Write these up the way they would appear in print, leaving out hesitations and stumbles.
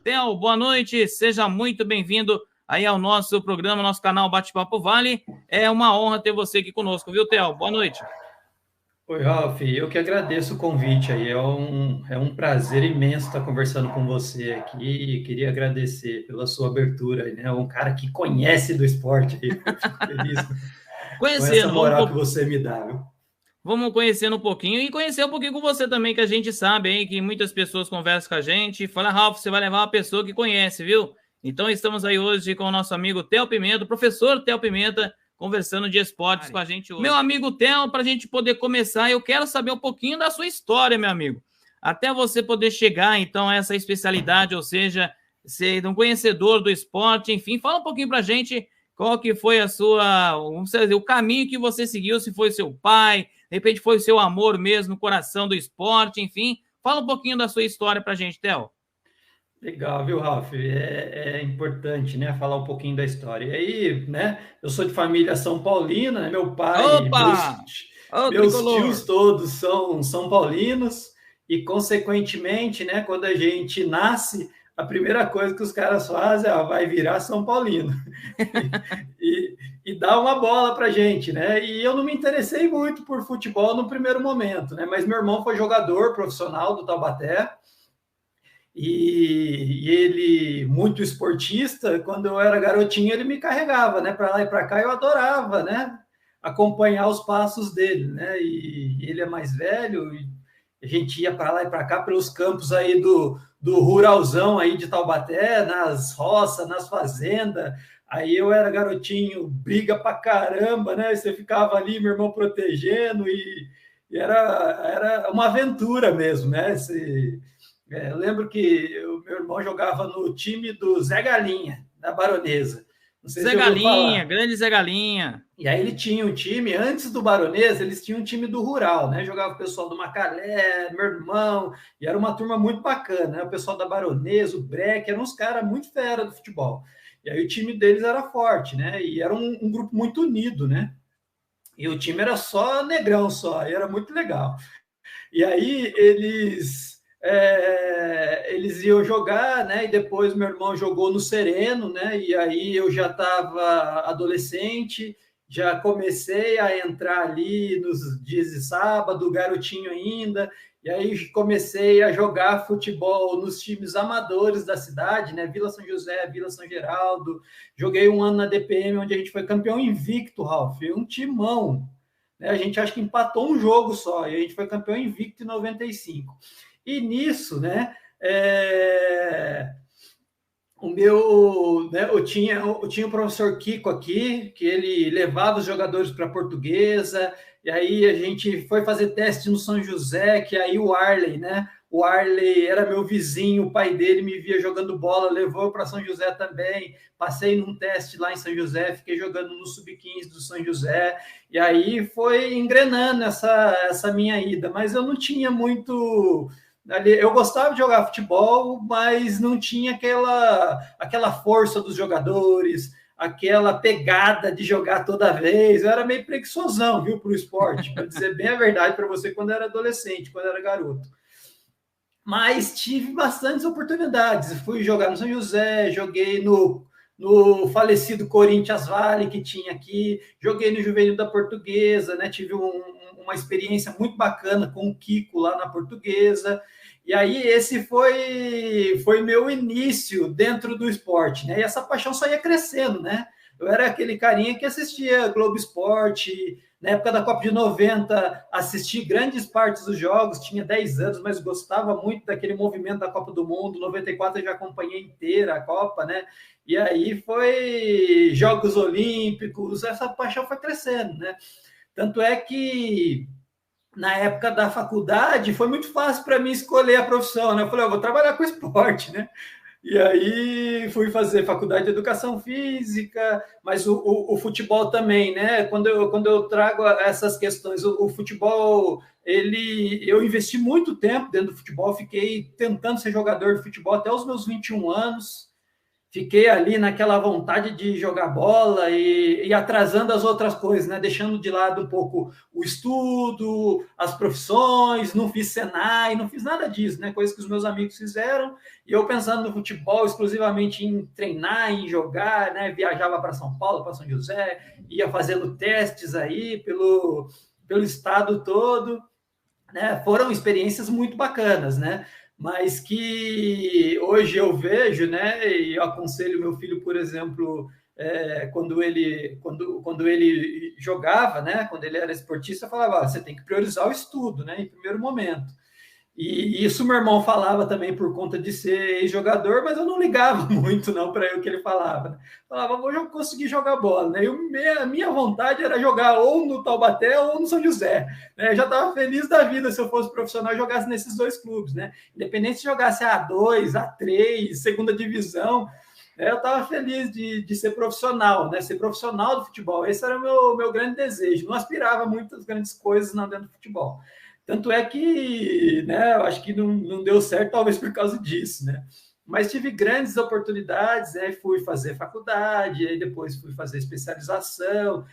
Theo, boa noite, seja muito bem-vindo aí ao nosso programa, nosso canal Bate-Papo Vale. É uma honra ter você aqui conosco, viu, Theo? Boa noite. Oi, Ralf, eu que agradeço o convite aí. É um prazer imenso estar conversando com você aqui e queria agradecer pela sua abertura aí, né? Um cara que conhece do esporte aí. Eu fico feliz com essa Conhecendo, moral que você me dá, viu? vamos conhecendo um pouquinho e conhecer um pouquinho com você também, que a gente sabe aí que muitas pessoas conversam com a gente e falam, Ralf, você vai levar uma pessoa que conhece, viu? Então estamos aí hoje com o nosso amigo Theo Pimenta, o professor Theo Pimenta, conversando de esportes com a gente hoje. Meu amigo Theo, para a gente poder começar, eu quero saber um pouquinho da sua história, meu amigo. Até você poder chegar, então, a essa especialidade, ou seja, ser um conhecedor do esporte, enfim, fala um pouquinho para a gente qual que foi a sua, vamos dizer, o caminho que você seguiu, se foi seu pai, de repente foi o seu amor mesmo no coração do esporte, enfim. Fala um pouquinho da sua história para a gente, Theo. Legal, viu, Ralf? É importante, né, falar um pouquinho da história. E aí, né, eu sou de família São Paulina, né, meu pai, Opa! Ô, meus tios tricolor! todos são São Paulinos e, consequentemente, né, quando a gente nasce, a primeira coisa que os caras fazem é vai virar São Paulino e dá uma bola para gente, né? E eu não me interessei muito por futebol no primeiro momento, né? Mas meu irmão foi jogador profissional do Taubaté. E ele, muito esportista, quando eu era garotinho, ele me carregava, né, para lá e para cá. Eu adorava, né, acompanhar os passos dele, né. E ele é mais velho, e a gente ia para lá e para cá pelos campos aí do ruralzão aí de Taubaté, nas roças, nas fazendas. Aí eu era garotinho, briga pra caramba, né? Você ficava ali, meu irmão protegendo, e era uma aventura mesmo, né? Eu lembro que o meu irmão jogava no time do Zé Galinha, da Baronesa. Não sei se Zé você ouviu Galinha, falar. grande Zé Galinha. E aí ele tinha um time, antes do Baronesa, eles tinham um time do Rural, né? Jogava o pessoal do Macalé, meu irmão, e era uma turma muito bacana, né? O pessoal da Baronesa, o Breck, eram uns caras muito fera do futebol. E aí o time deles era forte, né? E era um grupo muito unido, né? E o time era só negrão só, e era muito legal. E aí eles iam jogar, né? E depois meu irmão jogou no Sereno, né? E aí eu já estava adolescente, já comecei a entrar ali nos dias de sábado, garotinho ainda. E aí comecei a jogar futebol nos times amadores da cidade, né? Vila São José, Vila São Geraldo. Joguei um ano na DPM, onde a gente foi campeão invicto, Ralf. Um timão, né? A gente acho que empatou um jogo só, e a gente foi campeão invicto em 95. E nisso, né, o meu, né, eu tinha o professor Kiko aqui, que ele levava os jogadores para a Portuguesa, e aí a gente foi fazer teste no São José, que aí o Arley, né? O Arley era meu vizinho, o pai dele me via jogando bola, levou para São José também. Passei num teste lá em São José, fiquei jogando no Sub-15 do São José, e aí foi engrenando essa minha ida, mas eu não tinha muito ali. Eu gostava de jogar futebol, mas não tinha aquela força dos jogadores, aquela pegada de jogar toda vez. Eu era meio preguiçosão, viu, para o esporte, para dizer bem a verdade para você, quando era adolescente, quando era garoto. Mas tive bastantes oportunidades. Fui jogar no São José, joguei no falecido Corinthians Vale, que tinha aqui, joguei no Juvenil da Portuguesa, né? Tive uma experiência muito bacana com o Kiko lá na Portuguesa. E aí esse foi meu início dentro do esporte, né? E essa paixão só ia crescendo, né? Eu era aquele carinha que assistia Globo Esporte. Na época da Copa de 90, assisti grandes partes dos jogos, tinha 10 anos, mas gostava muito daquele movimento da Copa do Mundo. 94 eu já acompanhei inteira a Copa, né? E aí foi Jogos Olímpicos, essa paixão foi crescendo, né? Tanto é que na época da faculdade foi muito fácil para mim escolher a profissão, né? Eu falei, eu vou trabalhar com esporte, né? E aí fui fazer faculdade de educação física, mas o futebol também, né? Quando eu trago essas questões, o futebol, eu investi muito tempo dentro do futebol, fiquei tentando ser jogador de futebol até os meus 21 anos, fiquei ali naquela vontade de jogar bola e atrasando as outras coisas, né? Deixando de lado um pouco o estudo, as profissões, não fiz Senai, não fiz nada disso, né? Coisas que os meus amigos fizeram, e eu pensando no futebol exclusivamente em treinar, em jogar, né? Viajava para São Paulo, para São José, ia fazendo testes aí pelo estado todo, né? Foram experiências muito bacanas, né? Mas que hoje eu vejo, né? E eu aconselho meu filho, por exemplo, quando ele jogava, né? Quando ele era esportista, eu falava: "Ah, você tem que priorizar o estudo, né? Em primeiro momento." E isso meu irmão falava também por conta de ser jogador, mas eu não ligava muito não para o que ele falava, né? Falava: "Vou conseguir jogar bola", né? A minha vontade era jogar ou no Taubaté ou no São José, né? Eu já estava feliz da vida se eu fosse profissional e jogasse nesses dois clubes, né? Independente se jogasse A2, A3, segunda divisão, eu estava feliz de ser profissional, né? Ser profissional do futebol. Esse era o meu grande desejo. Não aspirava muitas grandes coisas não dentro do futebol. Tanto é que, né, eu acho que não deu certo, talvez por causa disso, né? Mas tive grandes oportunidades, né? Fui fazer faculdade, aí depois fui fazer especialização,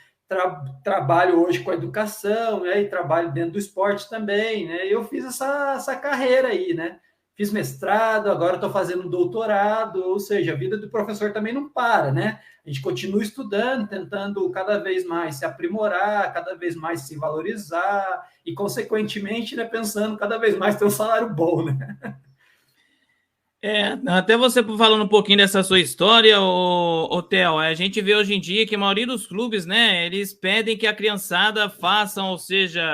trabalho hoje com a educação, né? E trabalho dentro do esporte também, né? E eu fiz essa carreira aí, né? Fiz mestrado, agora estou fazendo doutorado, ou seja, a vida do professor também não para, né? A gente continua estudando, tentando cada vez mais se aprimorar, cada vez mais se valorizar e, consequentemente, né, pensando cada vez mais ter um salário bom, né? Até você falando um pouquinho dessa sua história, o Theo, a gente vê hoje em dia que a maioria dos clubes, né, eles pedem que a criançada façam, ou seja,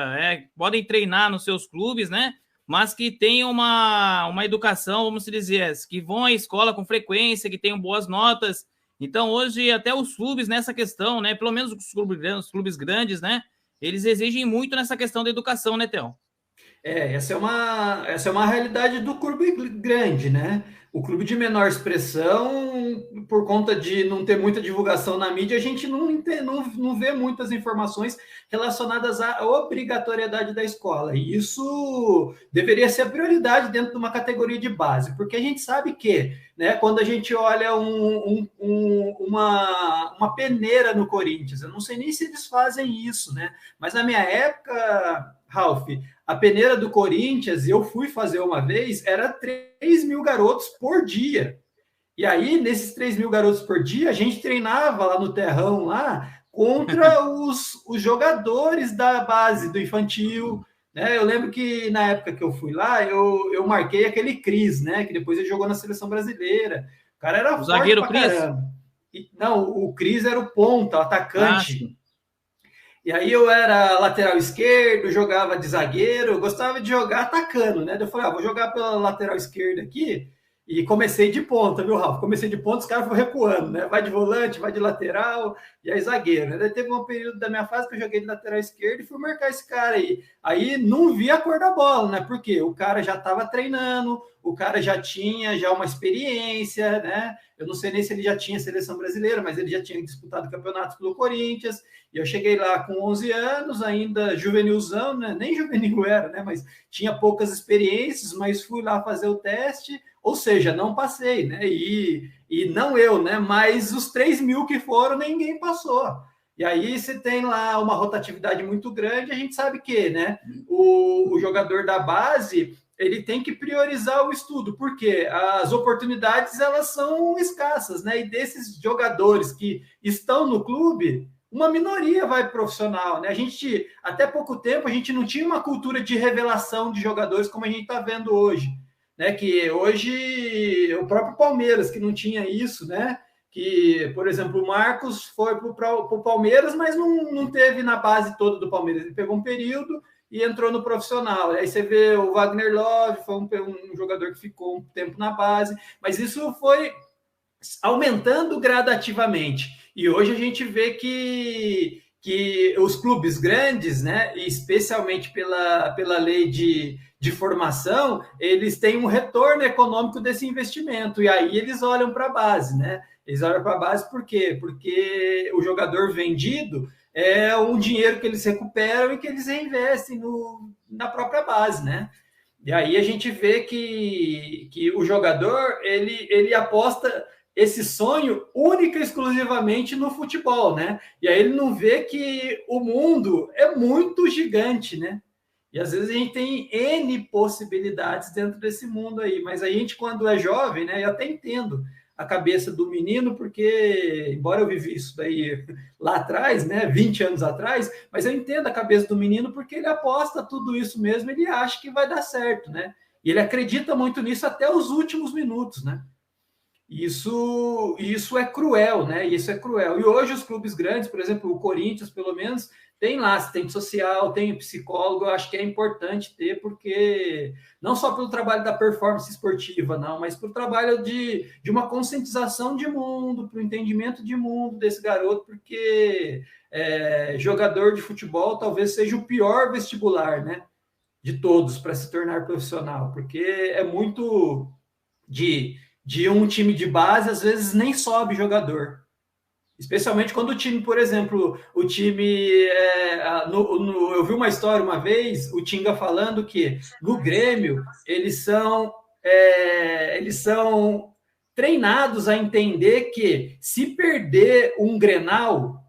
podem treinar nos seus clubes, né, mas que tenham uma educação, vamos dizer, que vão à escola com frequência, que tenham boas notas. Então, hoje, até os clubes nessa questão, né, pelo menos os clubes grandes, né, eles exigem muito nessa questão da educação, né, Theo? Essa é uma realidade do clube grande, né? O clube de menor expressão, por conta de não ter muita divulgação na mídia, a gente não vê muitas informações relacionadas à obrigatoriedade da escola. E isso deveria ser a prioridade dentro de uma categoria de base, porque a gente sabe que, né, quando a gente olha uma peneira no Corinthians, eu não sei nem se eles fazem isso, né? Mas na minha época, Ralf, a peneira do Corinthians, eu fui fazer uma vez, era 3 mil garotos por dia. E aí, nesses 3 mil garotos por dia, a gente treinava lá no terrão, lá, contra os jogadores da base, do infantil, né? Eu lembro que na época que eu fui lá, eu marquei aquele Cris, né? Que depois ele jogou na seleção brasileira. O cara era O forte zagueiro pra Cris? caramba. Não, o Cris era o ponta, o atacante. Sim. E aí eu era lateral esquerdo, jogava de zagueiro, eu gostava de jogar atacando, né? Eu falei, vou jogar pela lateral esquerda aqui. E comecei de ponta, viu, Ralf? Comecei de ponta, os caras foram recuando, né? Vai de volante, vai de lateral, e aí zagueiro. Daí teve um período da minha fase que eu joguei de lateral esquerdo e fui marcar esse cara aí. Aí não vi a cor da bola, né? Porque o cara já estava treinando, o cara já tinha uma experiência, né? Eu não sei nem se ele já tinha seleção brasileira, mas ele já tinha disputado campeonatos pelo Corinthians. E eu cheguei lá com 11 anos, ainda juvenilzão, né? Nem juvenil era, né? Mas tinha poucas experiências, mas fui lá fazer o teste, ou seja, não passei, né? E não eu, né? Mas os 3 mil que foram, ninguém passou. E aí você tem lá uma rotatividade muito grande, a gente sabe que, né? O jogador da base, ele tem que priorizar o estudo, porque as oportunidades, elas são escassas, né? E desses jogadores que estão no clube, uma minoria vai profissional, né? A gente, até pouco tempo, a gente não tinha uma cultura de revelação de jogadores como a gente está vendo hoje, né? Que hoje o próprio Palmeiras, que não tinha isso, né? Que, por exemplo, o Marcos foi para o Palmeiras, mas não teve na base toda do Palmeiras. Ele pegou um período e entrou no profissional. Aí você vê o Wagner Love, foi um jogador que ficou um tempo na base, mas isso foi aumentando gradativamente. E hoje a gente vê que os clubes grandes, né, especialmente pela lei de formação, eles têm um retorno econômico desse investimento, e aí eles olham para a base, né? Eles olham para a base por quê? Porque o jogador vendido é um dinheiro que eles recuperam e que eles reinvestem na própria base, né? E aí a gente vê que o jogador, ele aposta esse sonho única e exclusivamente no futebol, né? E aí ele não vê que o mundo é muito gigante, né? E às vezes a gente tem N possibilidades dentro desse mundo aí, mas a gente, quando é jovem, né? Eu até entendo a cabeça do menino, porque, embora eu vivi isso daí lá atrás, né? 20 anos atrás, mas eu entendo a cabeça do menino porque ele aposta tudo isso mesmo, ele acha que vai dar certo, né? E ele acredita muito nisso até os últimos minutos, né? Isso é cruel, né? Isso é cruel. E hoje os clubes grandes, por exemplo, o Corinthians, pelo menos, tem lá assistente social, tem psicólogo, eu acho que é importante ter, porque não só pelo trabalho da performance esportiva, não, mas pelo trabalho de uma conscientização de mundo, para o entendimento de mundo desse garoto, porque jogador de futebol talvez seja o pior vestibular, né? De todos para se tornar profissional, porque é muito de um time de base, às vezes nem sobe jogador. Especialmente quando o time, por exemplo, o time. Eu vi uma história uma vez, o Tinga falando que no Grêmio eles são treinados a entender que se perder um Grenal,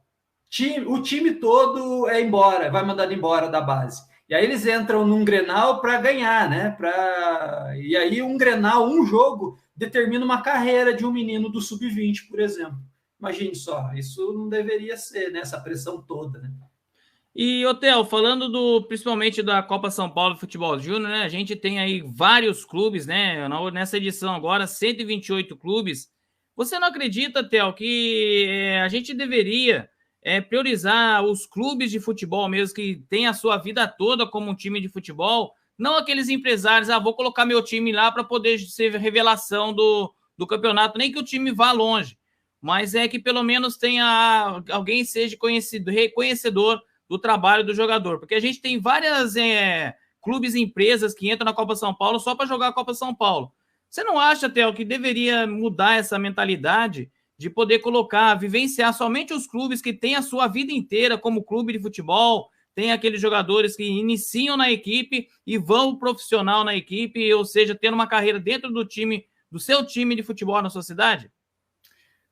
o time todo é embora, vai mandado embora da base. E aí eles entram num Grenal para ganhar, né? E aí um Grenal, um jogo, determina uma carreira de um menino do sub-20, por exemplo. Imagine só, isso não deveria ser, né? Essa pressão toda, né? E, Otel, falando principalmente da Copa São Paulo Futebol Júnior, né? A gente tem aí vários clubes, né? Nessa edição agora, 128 clubes. Você não acredita, Tel, que a gente deveria priorizar os clubes de futebol mesmo, que tem a sua vida toda como um time de futebol, não aqueles empresários, vou colocar meu time lá para poder ser revelação do campeonato, nem que o time vá longe, mas é que pelo menos tenha alguém seja conhecido, reconhecedor do trabalho do jogador, porque a gente tem várias clubes e empresas que entram na Copa São Paulo só para jogar a Copa São Paulo. Você não acha, Theo, que deveria mudar essa mentalidade de poder colocar, vivenciar somente os clubes que têm a sua vida inteira como clube de futebol, tem aqueles jogadores que iniciam na equipe e vão profissional na equipe, ou seja, tendo uma carreira dentro do time, do seu time de futebol na sua cidade?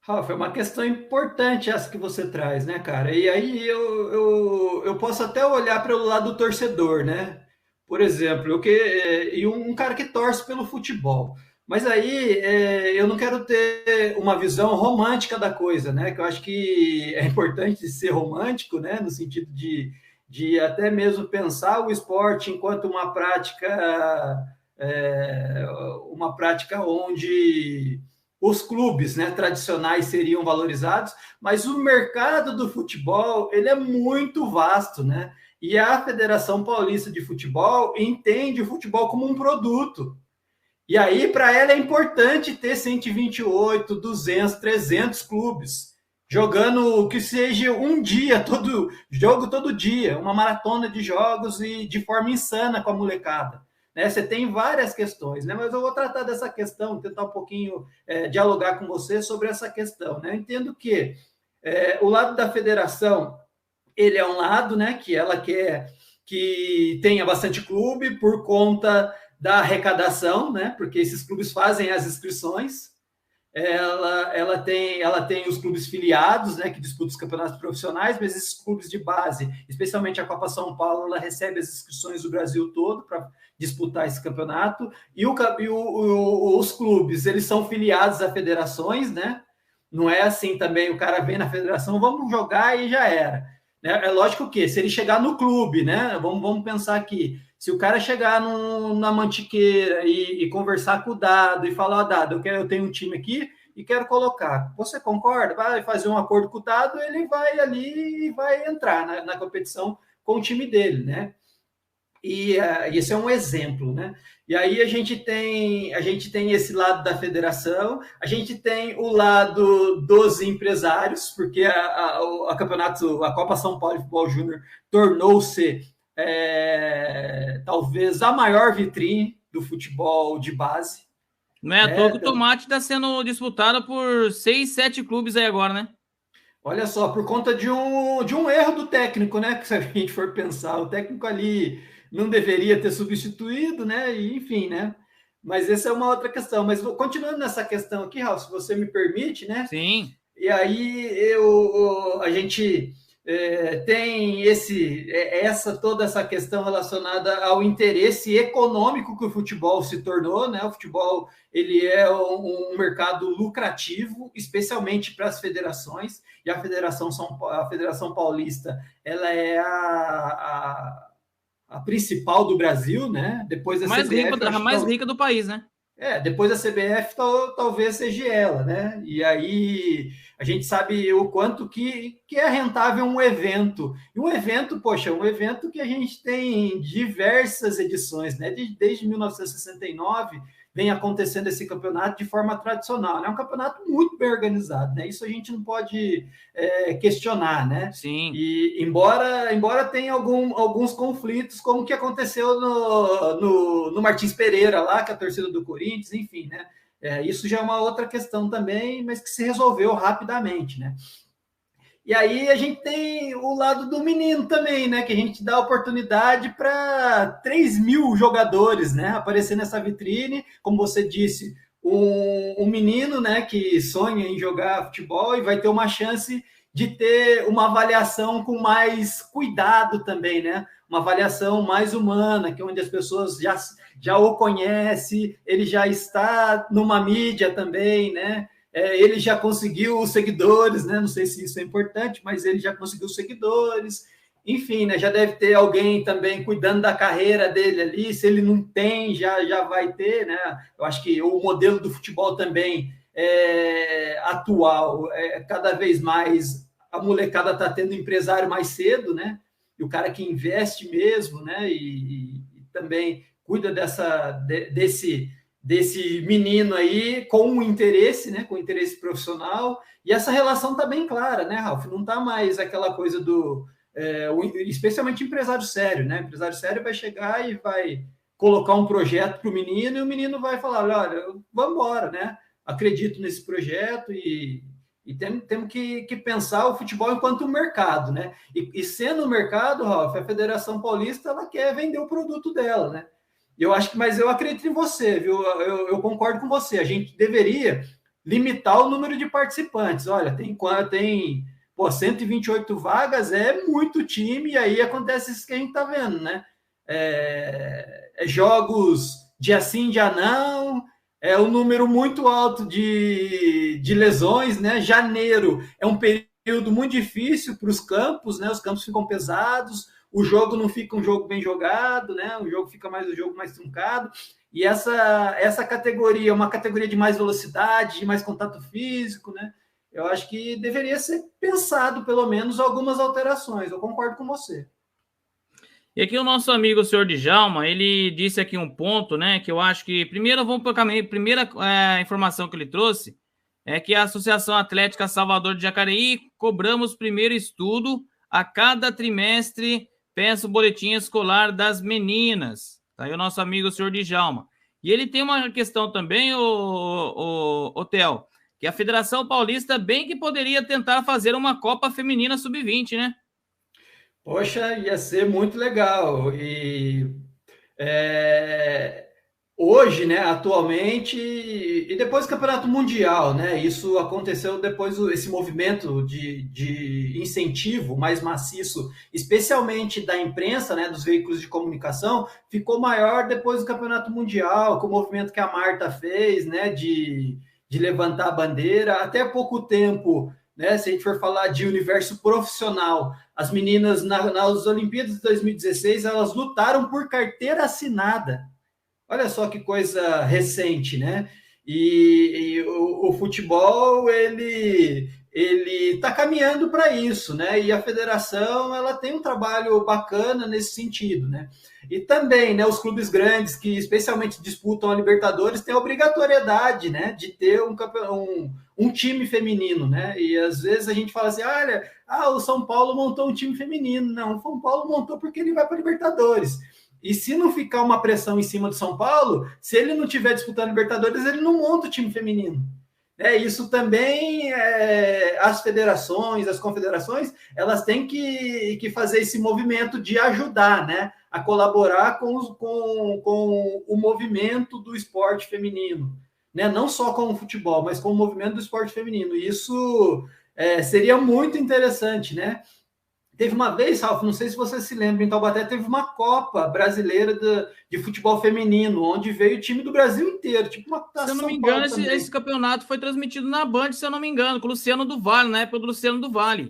Rafa, é uma questão importante essa que você traz, né, cara? E aí eu posso até olhar para o lado do torcedor, né? Por exemplo, e um cara que torce pelo futebol. Mas aí eu não quero ter uma visão romântica da coisa, né? Que eu acho que é importante ser romântico, né? No sentido de até mesmo pensar o esporte enquanto uma prática onde os clubes, né, tradicionais seriam valorizados, mas o mercado do futebol ele é muito vasto, né? E a Federação Paulista de Futebol entende o futebol como um produto. E aí, para ela, é importante ter 128, 200, 300 clubes, jogando o que seja um dia, todo dia, uma maratona de jogos e de forma insana com a molecada. Né? Você tem várias questões, né? Mas eu vou tratar dessa questão, tentar um pouquinho dialogar com você sobre essa questão. Né? Eu entendo que o lado da federação, ele é um lado, né, que ela quer que tenha bastante clube por conta da arrecadação, né, porque esses clubes fazem as inscrições. Ela tem os clubes filiados, né, que disputam os campeonatos profissionais, mas esses clubes de base, especialmente a Copa São Paulo, ela recebe as inscrições do Brasil todo para disputar esse campeonato, e os clubes, eles são filiados a federações, né, não é assim também, o cara vem na federação, vamos jogar e já era. Né? É lógico que, se ele chegar no clube, né, vamos pensar aqui, se o cara chegar na Mantiqueira e conversar com o Dado e falar, Dado, eu tenho um time aqui e quero colocar. Você concorda? Vai fazer um acordo com o Dado, ele vai ali e vai entrar na competição com o time dele, né? E esse é um exemplo, né? E aí a gente tem esse lado da federação, a gente tem o lado dos empresários, porque a Copa São Paulo de Futebol Júnior tornou-se talvez a maior vitrine do futebol de base. Não é à toa que o Tomate está sendo disputado por 6, 7 clubes aí agora, né? Olha só, por conta de um erro do técnico, né? Que se a gente for pensar, o técnico ali não deveria ter substituído, né? E, enfim, né? Mas essa é uma outra questão. Mas continuando nessa questão aqui, Raul, se você me permite, né? Sim. E aí a gente tem toda essa questão relacionada ao interesse econômico que o futebol se tornou, né? O futebol ele é um mercado lucrativo, especialmente para as federações, e a Federação Paulista ela é a principal do Brasil, né? Depois da CBF, A mais rica do país, né? Depois da CBF talvez seja ela, né? E aí a gente sabe o quanto que é rentável um evento. E um evento, poxa, um evento que a gente tem diversas edições, né? Desde 1969 vem acontecendo esse campeonato de forma tradicional. É um campeonato muito bem organizado, né? Isso a gente não pode questionar, né? Sim. E embora tenha alguns conflitos, como que aconteceu no Martins Pereira lá, que é a torcida do Corinthians, enfim, né? Isso já é uma outra questão também, mas que se resolveu rapidamente, né? E aí a gente tem o lado do menino também, né? Que a gente dá oportunidade para 3 mil jogadores, né? Aparecer nessa vitrine, como você disse, um menino, né? Que sonha em jogar futebol e vai ter uma chance de ter uma avaliação com mais cuidado também, né? Uma avaliação mais humana, que é onde as pessoas já o conhecem, ele já está numa mídia também, né? Ele já conseguiu os seguidores, né? Não sei se isso é importante, mas ele já conseguiu os seguidores. Enfim, né? Já deve ter alguém também cuidando da carreira dele ali. Se ele não tem, já vai ter, né? Eu acho que o modelo do futebol também atual, cada vez mais a molecada está tendo empresário mais cedo, né? E o cara que investe mesmo, né? E também cuida desse menino aí com um interesse, né, com um interesse profissional, e essa relação está bem clara, né, Ralf? Não está mais aquela coisa especialmente empresário sério, né? Empresário sério vai chegar e vai colocar um projeto para o menino, e o menino vai falar, olha, vamos embora, né? Acredito nesse projeto e temos que pensar o futebol enquanto mercado, né? E sendo o mercado, Ralf, a Federação Paulista ela quer vender o produto dela, né? Mas eu acredito em você, viu? Eu concordo com você. A gente deveria limitar o número de participantes. Olha, tem 128 vagas, é muito time, e aí acontece isso que a gente está vendo, né? Jogos dia sim, dia não, um número muito alto de lesões, né? Janeiro é um período muito difícil para os campos, né? Os campos ficam pesados, o jogo não fica um jogo bem jogado, né? O jogo fica mais truncado. E essa categoria é uma categoria de mais velocidade, de mais contato físico, né? Eu acho que deveria ser pensado, pelo menos, algumas alterações. Eu concordo com você. E aqui o nosso amigo, o senhor Djalma, ele disse aqui um ponto, né, que eu acho que, primeiro, vamos para o caminho, primeira informação que ele trouxe é que a Associação Atlética Salvador de Jacareí cobramos primeiro estudo a cada trimestre, peço o boletim escolar das meninas. Tá aí o nosso amigo, o senhor Djalma. E ele tem uma questão também, o Theo, que a Federação Paulista bem que poderia tentar fazer uma Copa Feminina Sub-20, né? Poxa, ia ser muito legal. E hoje, né, atualmente, e depois do Campeonato Mundial, né, isso aconteceu depois, esse movimento de incentivo mais maciço, especialmente da imprensa, né, dos veículos de comunicação, ficou maior depois do Campeonato Mundial, com o movimento que a Marta fez, né, de levantar a bandeira. Até pouco tempo, né, se a gente for falar de universo profissional, as meninas nas Olimpíadas de 2016, elas lutaram por carteira assinada. Olha só que coisa recente, né? E o futebol, ele está caminhando para isso, né? E a federação, ela tem um trabalho bacana nesse sentido, né? E também, né, os clubes grandes que especialmente disputam a Libertadores têm a obrigatoriedade, né, de ter um time feminino, né? E às vezes a gente fala assim, olha, o São Paulo montou um time feminino. Não, o São Paulo montou porque ele vai para a Libertadores. E se não ficar uma pressão em cima do São Paulo, se ele não estiver disputando Libertadores, ele não monta o time feminino. Isso também, as federações, as confederações, elas têm que fazer esse movimento de ajudar, né, a colaborar com o movimento do esporte feminino, né? Não só com o futebol, mas com o movimento do esporte feminino. Isso seria muito interessante, né? Teve uma vez, Ralf, não sei se você se lembra, em Taubaté teve uma Copa Brasileira de futebol feminino, onde veio o time do Brasil inteiro, tipo uma Se eu não me São engano, Paulo esse campeonato foi transmitido na Band, se eu não me engano, com o Luciano do Vale, na época do Luciano do Vale.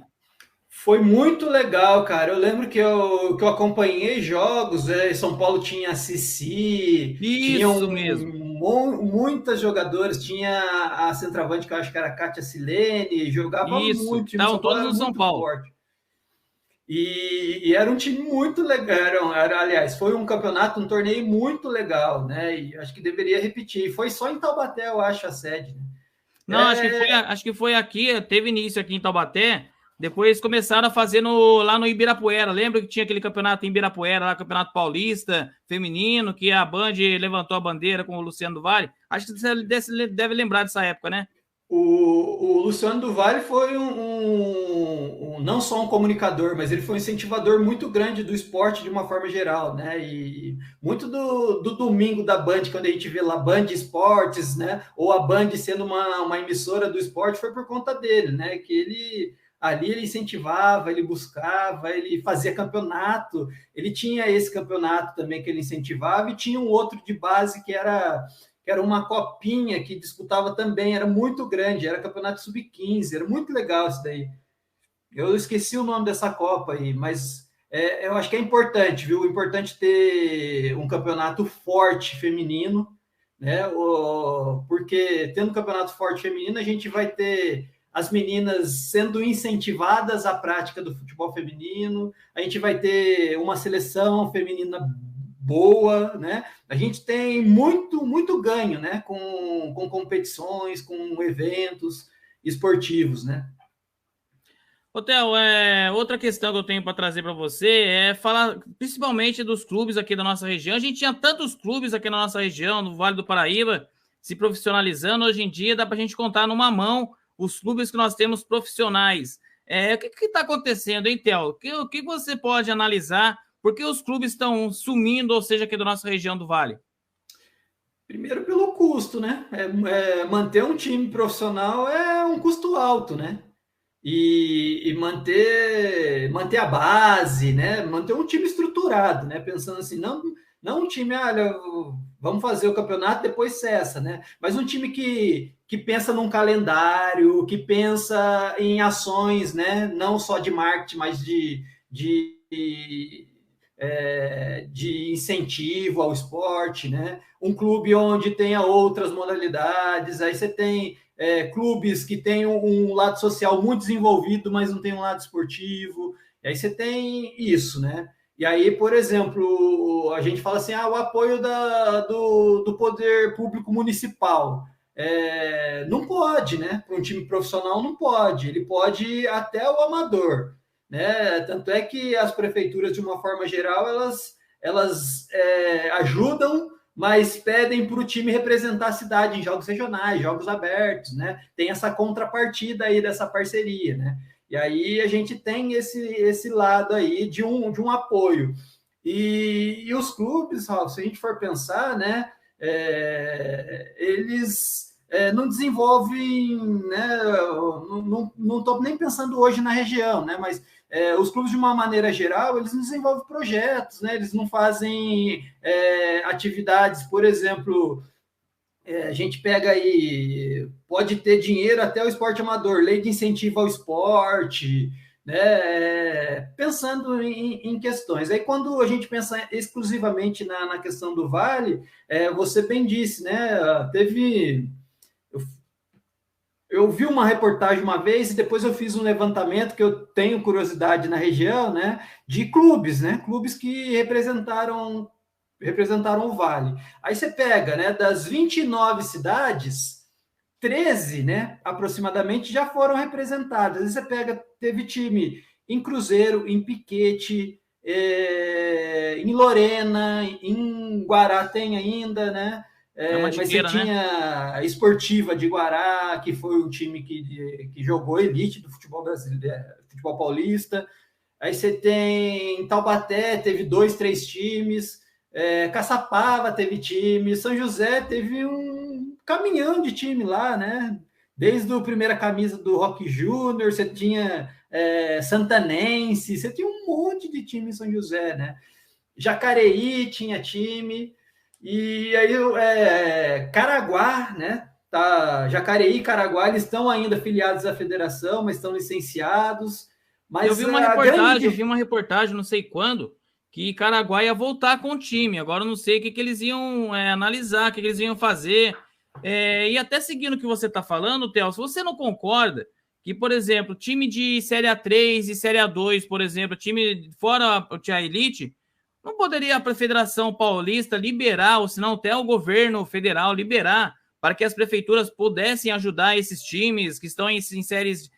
Foi muito legal, cara. Eu lembro que eu acompanhei jogos, São Paulo tinha a Cici, tinham Isso mesmo. muitas jogadoras, tinha a centroavante que eu acho que era a Kátia Silene, jogava Isso. muito, o time de Estavam São Paulo todos era no São muito Paulo. forte. E era um time muito legal, aliás, foi um campeonato, um torneio muito legal, né? E acho que deveria repetir. Foi só em Taubaté, eu acho, a sede, né? Não, acho que foi aqui, teve início aqui em Taubaté, depois começaram a fazer lá no Ibirapuera. Lembra que tinha aquele campeonato em Ibirapuera, lá, Campeonato Paulista, feminino, que a Band levantou a bandeira com o Luciano do Vale? Acho que você deve lembrar dessa época, né? O Luciano do Vale foi não só um comunicador, mas ele foi um incentivador muito grande do esporte de uma forma geral, né? E muito do domingo da Band, quando a gente vê lá Band Esportes, né? Ou a Band sendo uma emissora do esporte, foi por conta dele, né? Que ele incentivava, ele buscava, ele fazia campeonato, ele tinha esse campeonato também que ele incentivava, e tinha um outro de base que era uma copinha que disputava também, era muito grande, era campeonato sub-15, era muito legal isso daí. Eu esqueci o nome dessa Copa aí, mas eu acho que é importante, viu? Importante ter um campeonato forte feminino, né? Porque tendo um campeonato forte feminino, a gente vai ter as meninas sendo incentivadas à prática do futebol feminino, a gente vai ter uma seleção feminina boa, né? A gente tem muito ganho, né? Com competições, com eventos esportivos, né? Ô, Theo, outra questão que eu tenho para trazer para você é falar principalmente dos clubes aqui da nossa região. A gente tinha tantos clubes aqui na nossa região, no Vale do Paraíba, se profissionalizando. Hoje em dia dá para a gente contar numa mão os clubes que nós temos profissionais. O que está acontecendo, hein, Theo? O que você pode analisar? Por que os clubes estão sumindo, ou seja, aqui da nossa região do Vale? Primeiro pelo custo, né? Manter um time profissional é um custo alto, né? E manter a base, né? Manter um time estruturado, né? Pensando assim, não um time, olha, vamos fazer o campeonato, depois cessa, né? Mas um time que pensa num calendário, que pensa em ações, né? Não só de marketing, mas de incentivo ao esporte, né? Um clube onde tenha outras modalidades, aí você tem clubes que têm um lado social muito desenvolvido, mas não tem um lado esportivo, e aí você tem isso, né? E aí, por exemplo, a gente fala assim, o apoio do poder público municipal. Não pode, né? Para um time profissional não pode, ele pode até o amador, né? Tanto é que as prefeituras, de uma forma geral, elas ajudam, mas pedem para o time representar a cidade em jogos regionais, jogos abertos, né? Tem essa contrapartida aí dessa parceria, né? E aí a gente tem esse lado aí de um apoio. E os clubes, se a gente for pensar, né? Eles não desenvolvem, né? Não estou nem pensando hoje na região, né? Mas os clubes, de uma maneira geral, eles não desenvolvem projetos, né? Eles não fazem atividades, por exemplo, a gente pega aí, pode ter dinheiro até o esporte amador, lei de incentivo ao esporte, né? Pensando em questões. Aí, quando a gente pensa exclusivamente na questão do Vale, você bem disse, né? Eu vi uma reportagem uma vez e depois eu fiz um levantamento que eu tenho curiosidade na região, né, de clubes, né, clubes que representaram o Vale. Aí você pega, né, das 29 cidades, 13, né, aproximadamente já foram representadas. Aí você pega, teve time em Cruzeiro, em Piquete, em Lorena, em Guará tem ainda, né? Mas você tinha a Esportiva de Guará, que foi um time que jogou elite do futebol brasileiro, futebol paulista. Aí você tem Taubaté, teve 2, 3 times, Caçapava teve time, São José teve um caminhão de time lá, né? Desde a primeira camisa do Rock Júnior, você tinha Santanense, você tinha um monte de time em São José, né? Jacareí tinha time, e aí Caraguá, né? Tá, Jacareí e Caraguá, eles estão ainda afiliados à federação, mas estão licenciados. Eu Mas vi uma a reportagem, eu grande. vi uma reportagem, não sei quando, que Caraguá ia voltar com o time. Agora eu não sei o que eles iam analisar, o que eles iam fazer. E até seguindo o que você está falando, Theo, se você não concorda que, por exemplo, time de Série A3 e Série A2, por exemplo, time fora a Elite, não poderia a Federação Paulista liberar, ou se não até o governo federal liberar, para que as prefeituras pudessem ajudar esses times que estão em séries,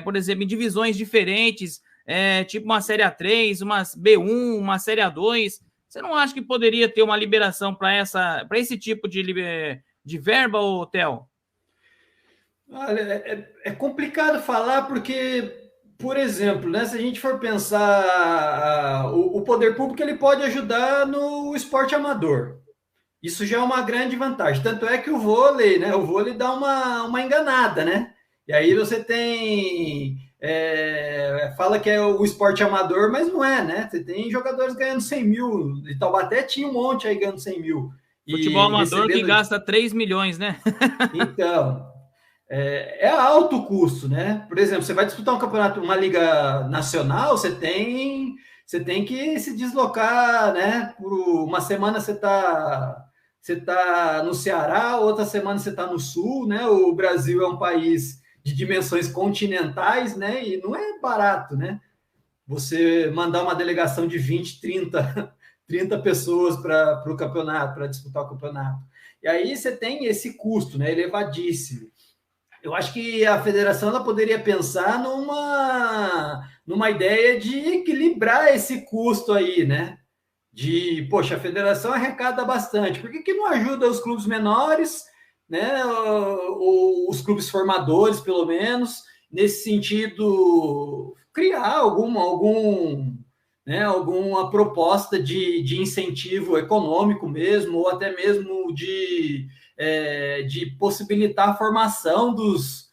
por exemplo, em divisões diferentes, tipo uma Série A3, uma B1, uma Série A2. Você não acha que poderia ter uma liberação para esse tipo de verba, Theo? Olha, é complicado falar porque, por exemplo, né, se a gente for pensar, o poder público ele pode ajudar no esporte amador. Isso já é uma grande vantagem. Tanto é que o vôlei, né? O vôlei dá uma enganada, né? E aí você tem. Fala que é o esporte amador, mas não é, né? Você tem jogadores ganhando 100 mil. De Taubaté tinha um monte aí ganhando 100 mil. Futebol E amador que recebendo. gasta 3 milhões, né? Então, alto custo, né? Por exemplo, você vai disputar um campeonato, uma liga nacional, você tem que se deslocar, né? Por uma semana você tá no Ceará, outra semana você está no Sul, né? O Brasil é um país de dimensões continentais, né? E não é barato, né? Você mandar uma delegação de 20, 30 pessoas para o campeonato, para disputar o campeonato. E aí você tem esse custo, né? Elevadíssimo. Eu acho que a federação ela poderia pensar numa ideia de equilibrar esse custo aí, né? Poxa, a federação arrecada bastante, por que não ajuda os clubes menores, né? Os clubes formadores, pelo menos, nesse sentido, criar alguma proposta de incentivo econômico mesmo, ou até mesmo de possibilitar a formação dos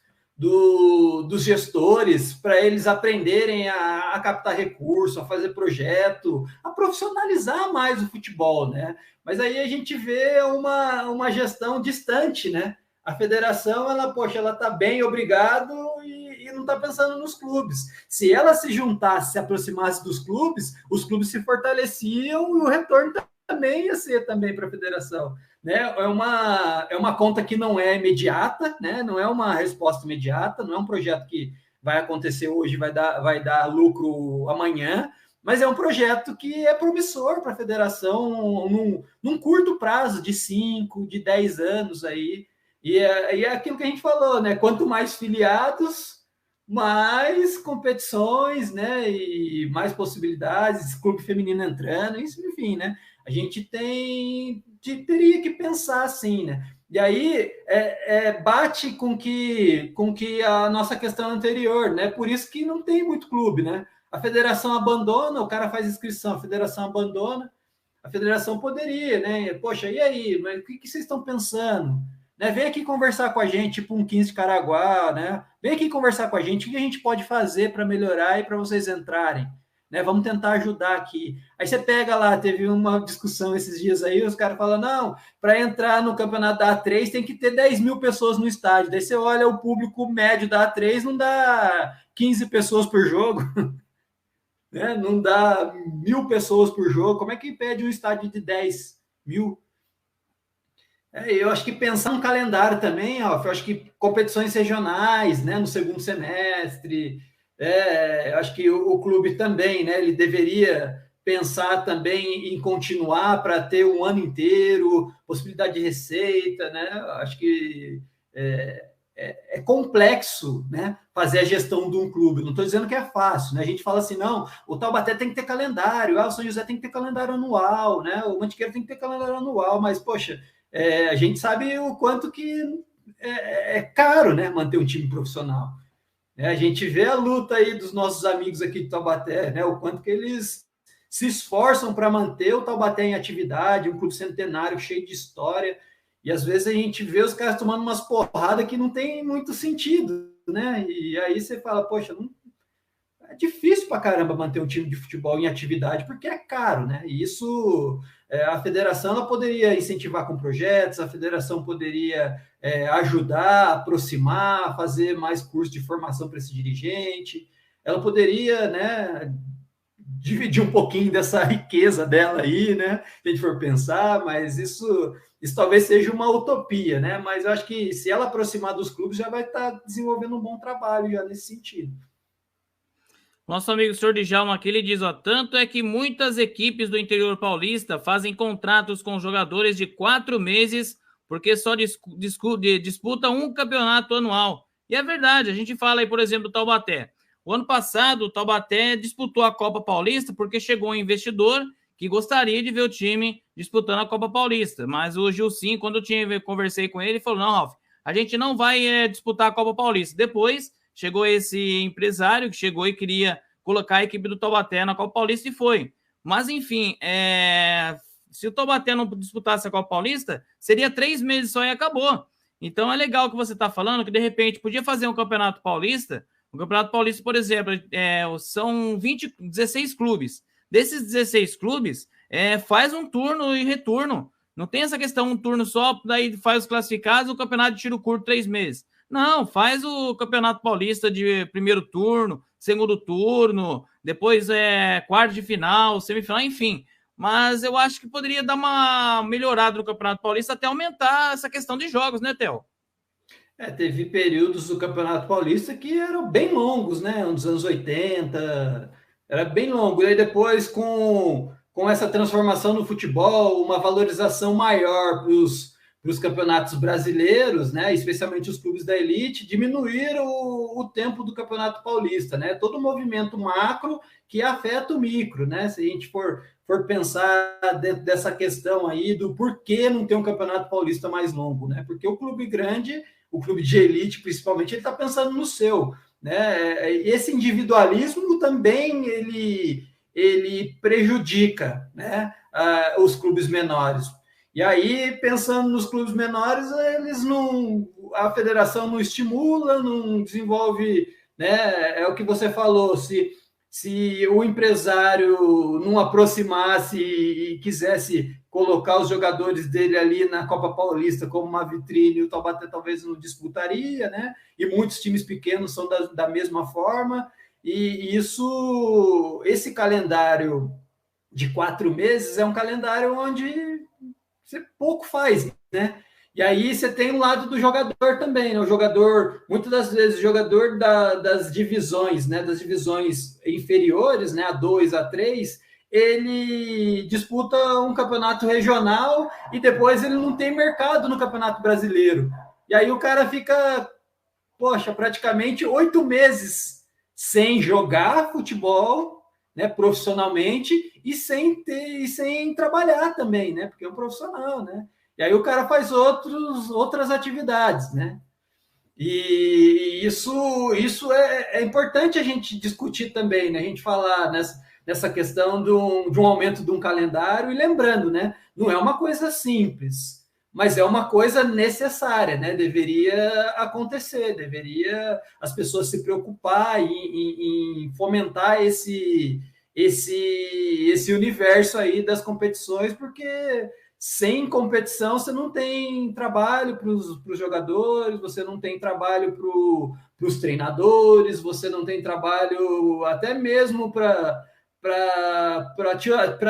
gestores para eles aprenderem a captar recurso, a fazer projeto, a profissionalizar mais o futebol, né? Mas aí a gente vê uma gestão distante, né? A federação, ela está bem, obrigado, e não está pensando nos clubes. Se ela se juntasse, se aproximasse dos clubes, os clubes se fortaleciam e o retorno também ia ser também para a federação. Né? É uma conta que não é imediata, né? Não é uma resposta imediata, não é um projeto que vai acontecer hoje, vai dar lucro amanhã, mas é um projeto que é promissor para a federação num curto prazo de 5, de 10 anos aí. E é aquilo que a gente falou, né? Quanto mais filiados, mais competições, né? E mais possibilidades, clube feminino entrando, isso, enfim, né? A gente teria que pensar assim, né? E aí bate com que a nossa questão anterior, né? Por isso que não tem muito clube, né? A federação abandona, o cara faz inscrição, a federação abandona, a federação poderia, né? Poxa, e aí? Mas o que vocês estão pensando? Né? Vem aqui conversar com a gente, tipo um 15 de Caraguá, né? Vem aqui conversar com a gente, o que a gente pode fazer para melhorar e para vocês entrarem. Né? Vamos tentar ajudar aqui. Aí você pega lá, teve uma discussão esses dias aí, os caras falam, não, para entrar no campeonato da A3 tem que ter 10 mil pessoas no estádio. Daí você olha o público médio da A3, não dá 15 pessoas por jogo, né? Não dá 1.000 pessoas por jogo. Como é que pede um estádio de 10 mil? Eu acho que pensar no calendário também, ó, eu acho que competições regionais, né, no segundo semestre, eu acho que o clube também, né, ele deveria pensar também em continuar para ter um ano inteiro, possibilidade de receita, né, acho que é complexo, né, fazer a gestão de um clube, não estou dizendo que é fácil, né, a gente fala assim, não, o Taubaté tem que ter calendário, o São José tem que ter calendário anual, né, o Mantiqueiro tem que ter calendário anual, mas, poxa, a gente sabe o quanto que é caro, né, manter um time profissional. A gente vê a luta aí dos nossos amigos aqui de Taubaté, né? O quanto que eles se esforçam para manter o Taubaté em atividade, um clube centenário cheio de história, e às vezes a gente vê os caras tomando umas porradas que não tem muito sentido, né? E aí você fala, poxa, não, é difícil para caramba manter um time de futebol em atividade, porque é caro, né? E isso a federação ela poderia incentivar com projetos, a federação poderia ajudar, aproximar, fazer mais curso de formação para esse dirigente, ela poderia, né, dividir um pouquinho dessa riqueza dela aí, né? Se a gente for pensar, mas isso talvez seja uma utopia, né? Mas eu acho que se ela aproximar dos clubes, já vai estar desenvolvendo um bom trabalho já nesse sentido. Nosso amigo senhor Djalma aqui, ele diz, ó, tanto é que muitas equipes do interior paulista fazem contratos com jogadores de 4 meses porque só disputa um campeonato anual. E é verdade, a gente fala aí, por exemplo, do Taubaté. O ano passado, o Taubaté disputou a Copa Paulista porque chegou um investidor que gostaria de ver o time disputando a Copa Paulista. Mas o Gilcinho, quando eu conversei com ele, falou, não, Ralf, a gente não vai disputar a Copa Paulista. Depois chegou esse empresário que chegou e queria colocar a equipe do Taubaté na Copa Paulista e foi. Mas, enfim, se o Taubaté não disputasse a Copa Paulista, seria 3 meses só e acabou. Então, é legal que você está falando que, de repente, podia fazer um Campeonato Paulista. O Campeonato Paulista, por exemplo, são 16 clubes. Desses 16 clubes, faz um turno e retorno. Não tem essa questão, um turno só, daí faz os classificados, o campeonato de tiro curto 3 meses. Não, faz o Campeonato Paulista de primeiro turno, segundo turno, depois quarto de final, semifinal, enfim. Mas eu acho que poderia dar uma melhorada no Campeonato Paulista até aumentar essa questão de jogos, né, Theo? Teve períodos do Campeonato Paulista que eram bem longos, né? Nos anos 80, era bem longo. E aí depois, com essa transformação no futebol, uma valorização maior para os campeonatos brasileiros, né? Especialmente os clubes da elite, diminuíram o tempo do Campeonato Paulista, né? Todo movimento macro que afeta o micro, né? Se a gente for pensar dentro dessa questão aí do porquê não ter um Campeonato Paulista mais longo, né? Porque o clube grande, o clube de elite, principalmente, ele está pensando no seu, né? Esse individualismo também ele prejudica, né, os clubes menores. E aí, pensando nos clubes menores, eles não, a federação não estimula, não desenvolve, né? É o que você falou, se o empresário não aproximasse e quisesse colocar os jogadores dele ali na Copa Paulista como uma vitrine, o Taubaté talvez não disputaria, né? E muitos times pequenos são da mesma forma, e esse calendário de 4 meses é um calendário onde você pouco faz, né? E aí você tem o lado do jogador também, né? O jogador, muitas das vezes, o jogador das divisões, né? Das divisões inferiores, né? A2, A3, ele disputa um campeonato regional e depois ele não tem mercado no Campeonato Brasileiro. E aí o cara fica, poxa, praticamente 8 meses sem jogar futebol, né, profissionalmente e sem trabalhar também, né? Porque é um profissional, né? E aí o cara faz outras atividades, né? E isso é importante a gente discutir também, né? A gente falar nessa questão de um aumento de um calendário e lembrando, né? Não é uma coisa simples, mas é uma coisa necessária, né? Deveria acontecer, deveria as pessoas se preocupar em fomentar esse universo aí das competições, porque sem competição você não tem trabalho para os jogadores, você não tem trabalho para os treinadores, você não tem trabalho até mesmo para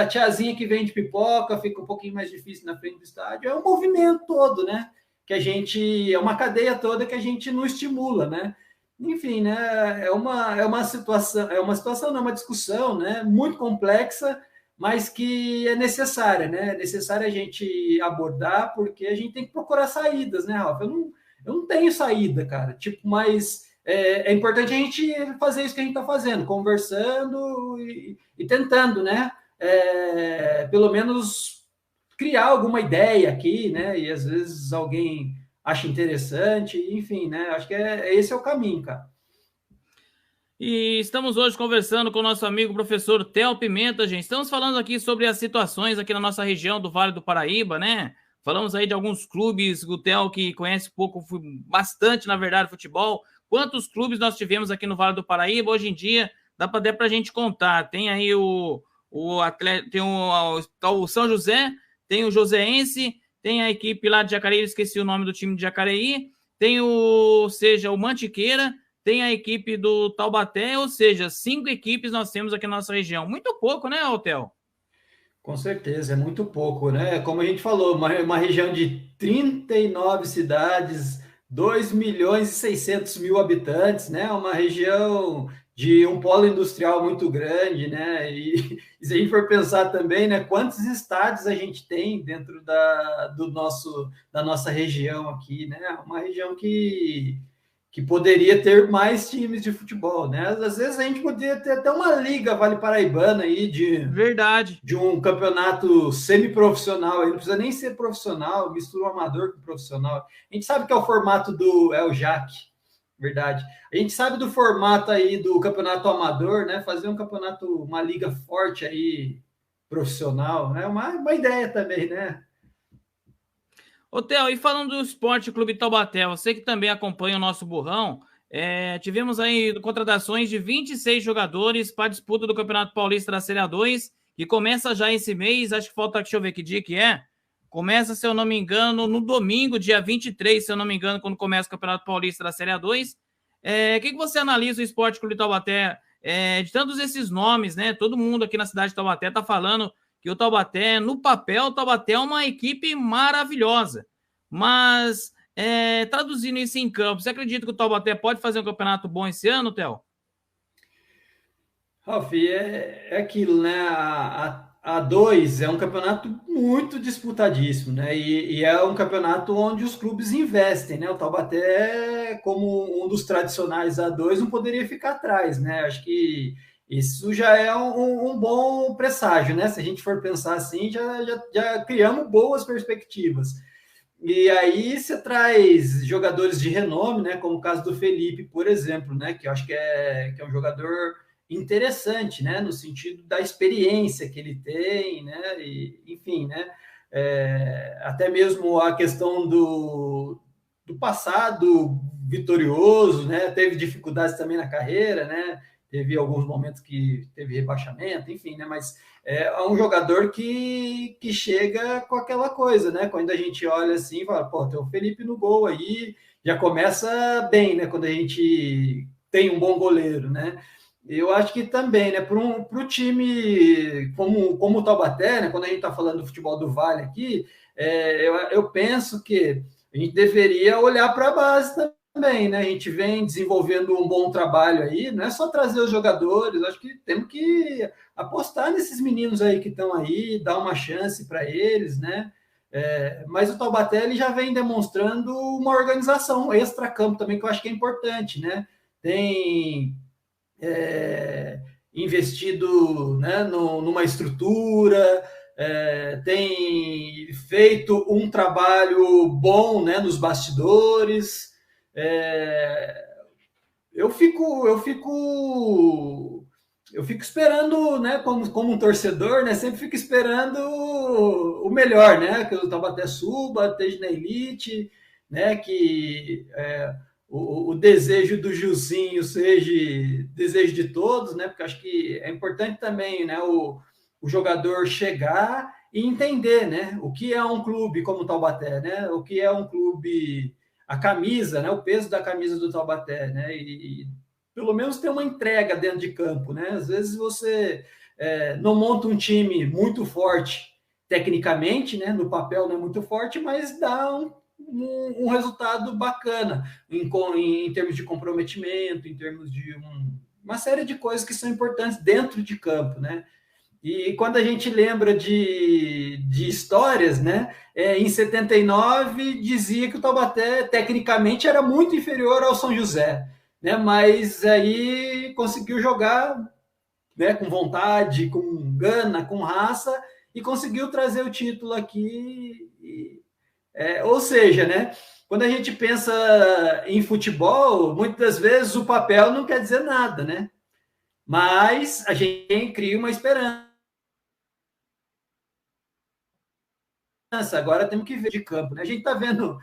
a tiazinha que vende pipoca, fica um pouquinho mais difícil na frente do estádio. É um movimento todo, né? Que a gente, é uma cadeia toda que a gente não estimula, né? Enfim, né? É uma situação, não, é uma discussão, né? Muito complexa, mas que é necessária, né? É necessário a gente abordar, porque a gente tem que procurar saídas, né, Rafa? Eu não tenho saída, cara. Tipo, mas é importante a gente fazer isso que a gente está fazendo, conversando e tentando, né? Pelo menos criar alguma ideia aqui, né? E às vezes alguém acha interessante, enfim, né? Acho que esse é o caminho, cara. E estamos hoje conversando com o nosso amigo professor Theo Pimenta, gente. Estamos falando aqui sobre as situações aqui na nossa região do Vale do Paraíba, né? Falamos aí de alguns clubes, o Theo que conhece pouco, bastante, na verdade, futebol. Quantos clubes nós tivemos aqui no Vale do Paraíba? Hoje em dia, dá para a gente contar. Tem aí o atleta, tem o São José, tem o Joseense, tem a equipe lá de Jacareí, esqueci o nome do time de Jacareí, tem o Mantiqueira, tem a equipe do Taubaté, ou seja, 5 equipes nós temos aqui na nossa região. Muito pouco, né, Hotel? Com certeza, é muito pouco, né? Como a gente falou, uma região de 39 cidades, 2 milhões e 600 mil habitantes, né? Uma região de um polo industrial muito grande, né? E se a gente for pensar também, né, quantos estádios a gente tem dentro da nossa região aqui, né? Uma região que poderia ter mais times de futebol, né? Às vezes a gente poderia ter até uma liga Vale Paraibana aí Verdade. de um campeonato semiprofissional, ele não precisa nem ser profissional, mistura o amador com o profissional. A gente sabe que é o formato do o JAC, verdade. A gente sabe do formato aí do campeonato amador, né? Fazer um campeonato, uma liga forte aí, profissional, né? Uma ideia também, né? Hotel, e falando do Esporte Clube Taubaté, você que também acompanha o nosso burrão, tivemos aí contratações de 26 jogadores para a disputa do Campeonato Paulista da Série A2, que começa já esse mês, acho que falta, deixa eu ver que dia que é. Começa, se eu não me engano, no domingo, dia 23, se eu não me engano, quando começa o Campeonato Paulista da Série A2. O que você analisa o Esporte Clube Taubaté, de tantos esses nomes, né? Todo mundo aqui na cidade de Taubaté está falando que o Taubaté, no papel, o Taubaté é uma equipe maravilhosa. Mas, traduzindo isso em campo, você acredita que o Taubaté pode fazer um campeonato bom esse ano, Theo? Ralf, é aquilo, né? A 2 é um campeonato muito disputadíssimo, né? E é um campeonato onde os clubes investem, né? O Taubaté, como um dos tradicionais A2, não poderia ficar atrás, né? Acho que isso já é um bom presságio, né? Se a gente for pensar assim, já criamos boas perspectivas. E aí você traz jogadores de renome, né? Como o caso do Felipe, por exemplo, né? Que eu acho que é um jogador interessante, né? No sentido da experiência que ele tem, né? E, enfim, né? Até mesmo a questão do passado vitorioso, né? Teve dificuldades também na carreira, né? Teve alguns momentos que teve rebaixamento, enfim, né? Mas é um jogador que chega com aquela coisa, né? Quando a gente olha assim, fala, pô, tem o Felipe no gol aí, já começa bem, né? Quando a gente tem um bom goleiro, né? Eu acho que também, né, para o time como o Taubaté, né, quando a gente está falando do futebol do Vale aqui, eu penso que a gente deveria olhar para a base também, né? A gente vem desenvolvendo um bom trabalho aí, não é só trazer os jogadores, acho que temos que apostar nesses meninos aí que estão aí, dar uma chance para eles, né? Mas o Taubaté ele já vem demonstrando uma organização extra-campo também, que eu acho que é importante, né? Tem investido, né, numa estrutura, tem feito um trabalho bom, né, nos bastidores. Eu fico esperando, né, como um torcedor, né, sempre fico esperando o melhor, né, que o Taubaté suba, esteja na elite, né, que o desejo do Gilzinho seja desejo de todos, né? Porque acho que é importante também, né? O jogador chegar e entender, né? O que é um clube como o Taubaté, né? O que é um clube, a camisa, né? O peso da camisa do Taubaté, né? E pelo menos ter uma entrega dentro de campo, né? Às vezes você não monta um time muito forte tecnicamente, né? No papel não é muito forte, mas dá um resultado bacana em termos de comprometimento, em termos de uma série de coisas que são importantes dentro de campo, né? E quando a gente lembra de histórias, né? Em 79 dizia que o Taubaté tecnicamente era muito inferior ao São José, né? Mas aí conseguiu jogar, né, com vontade, com gana, com raça e conseguiu trazer o título aqui. Ou seja, né? quando a gente pensa em futebol, muitas vezes o papel não quer dizer nada, né? Mas a gente cria uma esperança. Agora temos que ver de campo, né? A gente está vendo,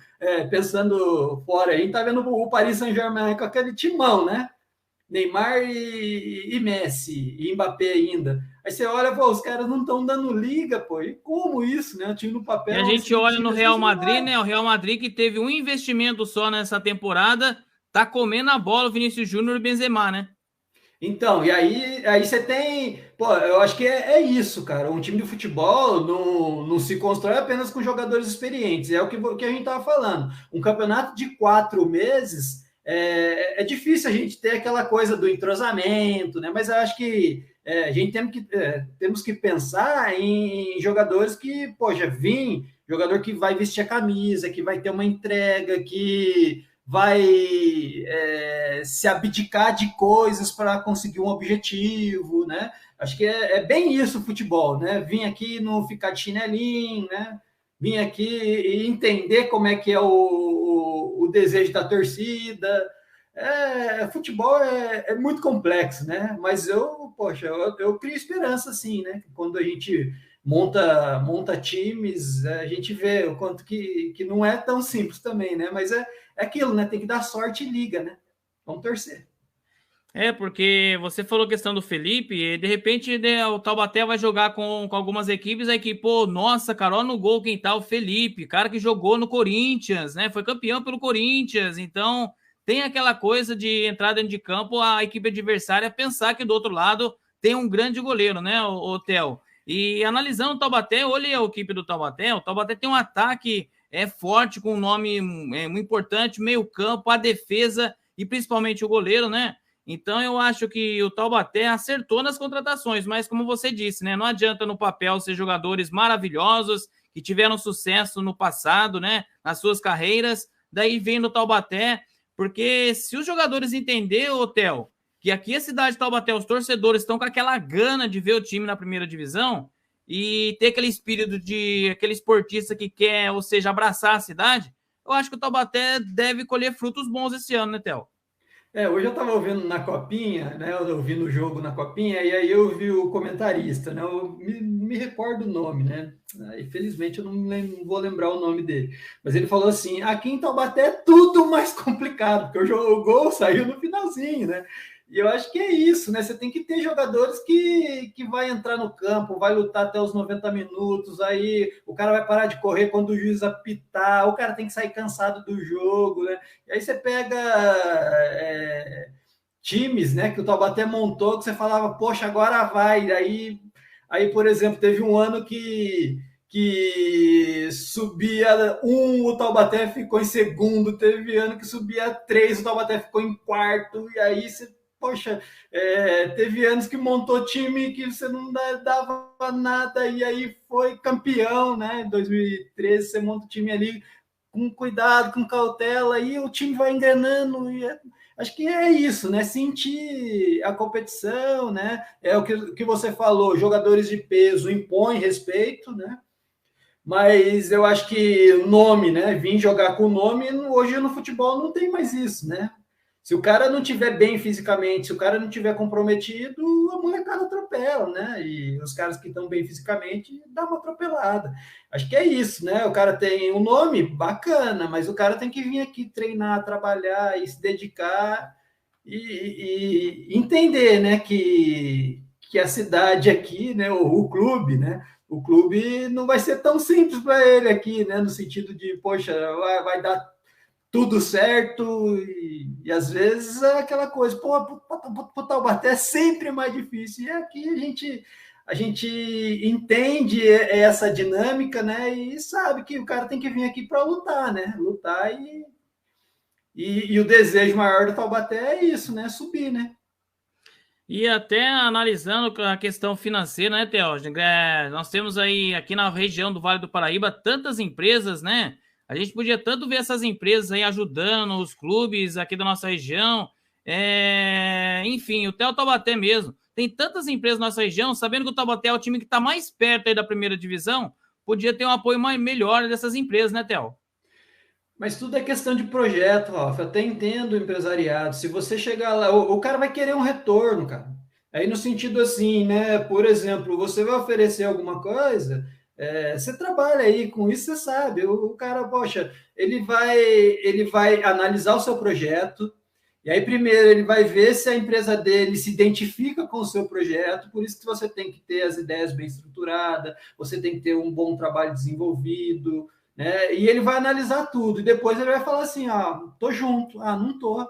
pensando fora, a gente está vendo o Paris Saint-Germain com aquele timão, né? Neymar e Messi, e Mbappé ainda. Aí você olha, pô, os caras não estão dando liga, pô. E como isso, né? O time no E a papel, gente esse olha time no às Real vezes não Madrid, vai. né? O Real Madrid que teve um investimento só nessa temporada, tá comendo a bola o Vinícius Júnior e Benzema, né? Então, e aí você tem. Pô, eu acho que é isso, cara. Um time de futebol não se constrói apenas com jogadores experientes. É o que a gente estava falando. Um campeonato de 4 meses é difícil a gente ter aquela coisa do entrosamento, né? Mas eu acho que a gente temos que pensar em jogadores que, poxa, jogador que vai vestir a camisa, que vai ter uma entrega, que vai se abdicar de coisas para conseguir um objetivo, né? Acho que é bem isso o futebol, né? Vim aqui não ficar de chinelinho, né? Vim aqui e entender como é que é o desejo da torcida. Futebol é muito complexo, né? Mas poxa, eu crio esperança, assim, né? Quando a gente monta times, a gente vê o quanto que não é tão simples também, né? Mas é aquilo, né? Tem que dar sorte e liga, né? Vamos torcer. Porque você falou a questão do Felipe, e de repente né, o Taubaté vai jogar com algumas equipes, aí que, pô, nossa, cara, olha no gol quem tá, o Felipe, cara que jogou no Corinthians, né? Foi campeão pelo Corinthians, então tem aquela coisa de entrar dentro de campo, a equipe adversária pensar que do outro lado tem um grande goleiro, né, o Theo? E analisando o Taubaté, olha a equipe do Taubaté, o Taubaté tem um ataque forte, com um nome muito importante, meio campo, a defesa e principalmente o goleiro, né? Então eu acho que o Taubaté acertou nas contratações, mas como você disse, né, não adianta no papel ser jogadores maravilhosos que tiveram sucesso no passado, né, nas suas carreiras, daí vem no Taubaté, porque se os jogadores entenderem, Theo, que aqui a cidade de Taubaté, os torcedores estão com aquela gana de ver o time na primeira divisão e ter aquele espírito de aquele esportista que quer, ou seja, abraçar a cidade, eu acho que o Taubaté deve colher frutos bons esse ano, né, Theo? Hoje eu estava ouvindo na Copinha, né? Eu ouvi no jogo na Copinha, e aí eu vi o comentarista, né? Eu me recordo o nome, né? Infelizmente eu não vou lembrar o nome dele. Mas ele falou assim: aqui em Taubaté é tudo mais complicado, porque o gol saiu no finalzinho, né? E eu acho que é isso, né? Você tem que ter jogadores que vai entrar no campo, vai lutar até os 90 minutos, aí o cara vai parar de correr quando o juiz apitar, o cara tem que sair cansado do jogo, né? E aí você pega times, né, que o Taubaté montou, que você falava, poxa, agora vai. Aí por exemplo, teve um ano que subia o Taubaté ficou em segundo, teve ano que subia 3, o Taubaté ficou em quarto, e aí você, poxa, teve anos que montou time que você não dava nada, e aí foi campeão, né? Em 2013 você monta o time ali com cuidado, com cautela, e o time vai engrenando. Acho que é isso, né? Sentir a competição, né? É o que você falou, jogadores de peso impõem respeito, né? Mas eu acho que o nome, né? Vim jogar com o nome, hoje no futebol não tem mais isso, né? Se o cara não tiver bem fisicamente, se o cara não tiver comprometido, a molecada atropela, né? E os caras que estão bem fisicamente dá uma atropelada. Acho que é isso, né? O cara tem um nome bacana, mas o cara tem que vir aqui treinar, trabalhar e se dedicar e entender, né? Que a cidade aqui, né? O clube, né? O clube não vai ser tão simples para ele aqui, né? No sentido de, poxa, vai dar tudo certo e às vezes é aquela coisa, pô, para Taubaté é sempre mais difícil. E aqui a gente entende essa dinâmica, né? E sabe que o cara tem que vir aqui para lutar, né? Lutar e o desejo maior do Taubaté é isso, né? Subir, né? E até analisando a questão financeira, né, Theo? Nós temos aí, aqui na região do Vale do Paraíba, tantas empresas, né? A gente podia tanto ver essas empresas aí ajudando os clubes aqui da nossa região. Enfim, o Theo Taubaté mesmo. Tem tantas empresas na nossa região, sabendo que o Taubaté é o time que está mais perto aí da primeira divisão, podia ter um apoio melhor dessas empresas, né, Theo? Mas tudo é questão de projeto, Ralf. Eu até entendo o empresariado. Se você chegar lá, o cara vai querer um retorno, cara. Aí no sentido assim, né? Por exemplo, você vai oferecer alguma coisa, você trabalha aí com isso, você sabe. O cara, poxa, ele vai analisar o seu projeto. E aí, primeiro, ele vai ver se a empresa dele se identifica com o seu projeto, por isso que você tem que ter as ideias bem estruturadas, você tem que ter um bom trabalho desenvolvido, né? E ele vai analisar tudo, e depois ele vai falar assim, ah, tô junto, ah, não tô,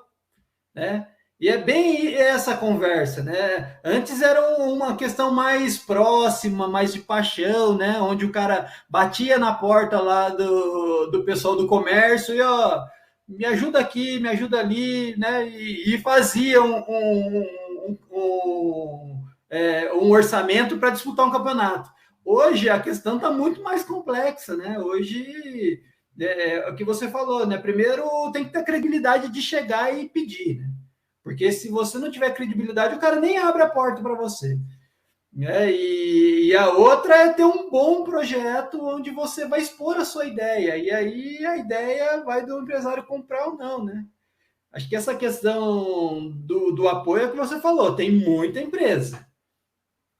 né? E é bem essa conversa, né? Antes era uma questão mais próxima, mais de paixão, né? Onde o cara batia na porta lá do pessoal do comércio e, ó, me ajuda aqui, me ajuda ali, né? E fazia um orçamento para disputar um campeonato. Hoje a questão está muito mais complexa, né? Hoje é o que você falou, né? Primeiro tem que ter credibilidade de chegar e pedir, né? Porque se você não tiver credibilidade, o cara nem abre a porta para você. Né? E a outra é ter um bom projeto onde você vai expor a sua ideia. E aí a ideia vai do empresário comprar ou não, né? Acho que essa questão do apoio é o que você falou, tem muita empresa,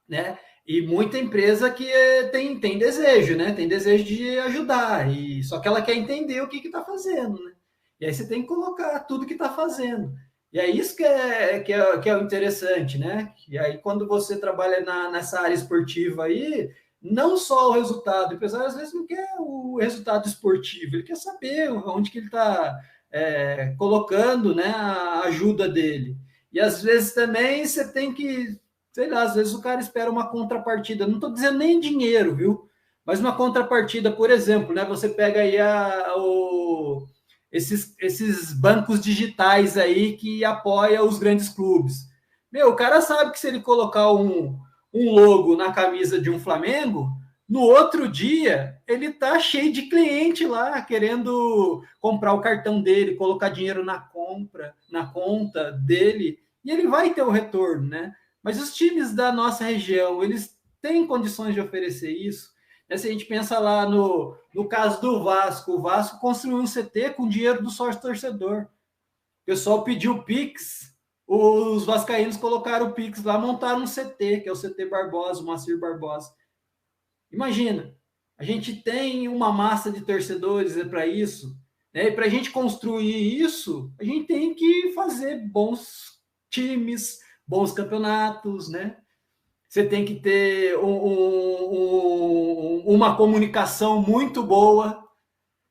né? E muita empresa que tem desejo, né? Tem desejo de ajudar, e só que ela quer entender o que está fazendo, né? E aí você tem que colocar tudo que está fazendo. E é isso que é o interessante, né? E aí, quando você trabalha nessa área esportiva aí, não só o resultado, o empresário às vezes não quer o resultado esportivo, ele quer saber onde que ele está colocando, né, a ajuda dele. E às vezes também você tem que, sei lá, às vezes o cara espera uma contrapartida, não estou dizendo nem dinheiro, viu? Mas uma contrapartida, por exemplo, né? Você pega aí esses bancos digitais aí que apoiam os grandes clubes. Meu, o cara sabe que se ele colocar um logo na camisa de um Flamengo, no outro dia ele tá cheio de cliente lá querendo comprar o cartão dele, colocar dinheiro na conta dele, e ele vai ter o retorno, né? Mas os times da nossa região, eles têm condições de oferecer isso. Se a gente pensa lá no caso do Vasco, o Vasco construiu um CT com dinheiro do sócio torcedor. O pessoal pediu Pix, os vascaínos colocaram o Pix lá, montaram um CT, que é o CT Barbosa, o Macir Barbosa. Imagina, a gente tem uma massa de torcedores para isso, né? E para a gente construir isso, a gente tem que fazer bons times, bons campeonatos, né? Você tem que ter uma comunicação muito boa,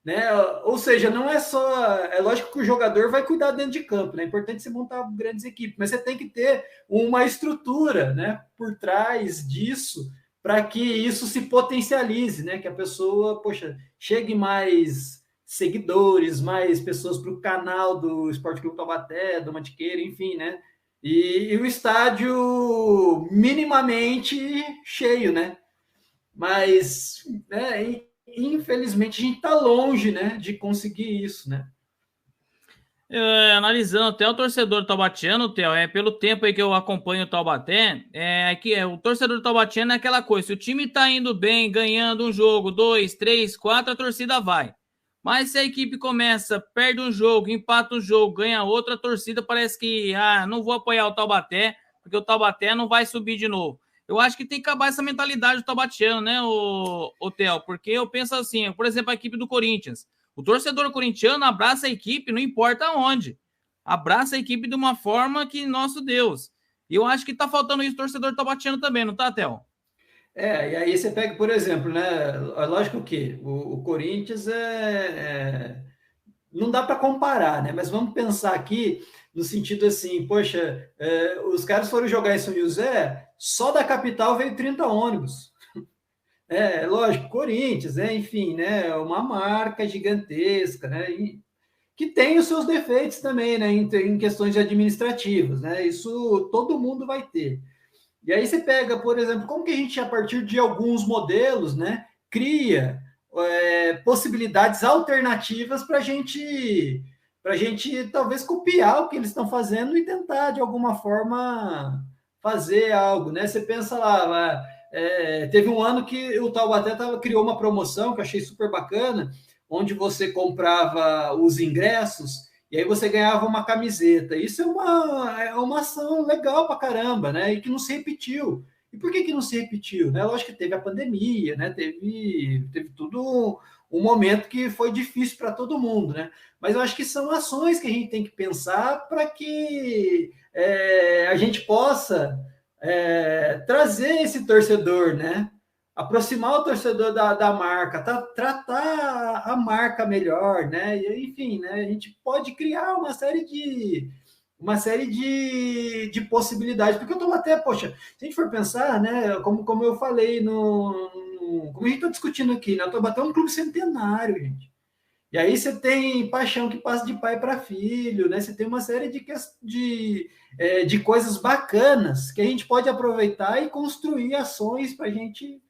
né? Ou seja, não é só. É lógico que o jogador vai cuidar dentro de campo, né? É importante você montar grandes equipes, mas você tem que ter uma estrutura, né, por trás disso, para que isso se potencialize, né? Que a pessoa, poxa, chegue mais seguidores, mais pessoas para o canal do Esporte Clube Taubaté, do Mantiqueira, enfim, né? E o estádio minimamente cheio, né? Mas, né, infelizmente, a gente está longe, né, de conseguir isso, né? Analisando até o torcedor taubatiano, Theo, pelo tempo aí que eu acompanho o Taubaté, o torcedor taubatiano é aquela coisa, se o time tá indo bem, ganhando um jogo, 2, 3, 4, a torcida vai. Mas se a equipe começa, perde um jogo, empata um jogo, ganha outro, a torcida parece que, não vou apoiar o Taubaté, porque o Taubaté não vai subir de novo. Eu acho que tem que acabar essa mentalidade do taubatiano, né, o Theo? Porque eu penso assim, por exemplo, a equipe do Corinthians. O torcedor corintiano abraça a equipe, não importa onde. Abraça a equipe de uma forma que, nosso Deus. E eu acho que tá faltando isso, o torcedor taubatiano também, não tá, Theo? E aí você pega, por exemplo, né? É lógico que o Corinthians não dá para comparar, né? Mas vamos pensar aqui no sentido assim, poxa, os caras foram jogar em São José, só da capital veio 30 ônibus. Lógico, Corinthians, enfim, né? Uma marca gigantesca, né? E que tem os seus defeitos também, né? Em questões administrativas, né? Isso todo mundo vai ter. E aí você pega, por exemplo, como que a gente, a partir de alguns modelos, né, cria possibilidades alternativas para gente talvez copiar o que eles estão fazendo e tentar, de alguma forma, fazer algo, né? Você pensa lá, teve um ano que o Taubaté criou uma promoção que eu achei super bacana, onde você comprava os ingressos e aí você ganhava uma camiseta. Isso é uma ação legal pra caramba, né? E que não se repetiu. E por que que não se repetiu? Né? Lógico que teve a pandemia, né? Teve tudo um momento que foi difícil para todo mundo, né? Mas eu acho que são ações que a gente tem que pensar para que a gente possa trazer esse torcedor, né? Aproximar o torcedor da marca, tratar a marca melhor, né? E, enfim, né? A gente pode criar uma série de possibilidades, porque eu estou até, poxa, se a gente for pensar, né? Como eu falei como a gente está discutindo aqui, né? Eu estou batendo um clube centenário, gente. E aí você tem paixão que passa de pai para filho, né? Você tem uma série de coisas bacanas que a gente pode aproveitar e construir ações para a gente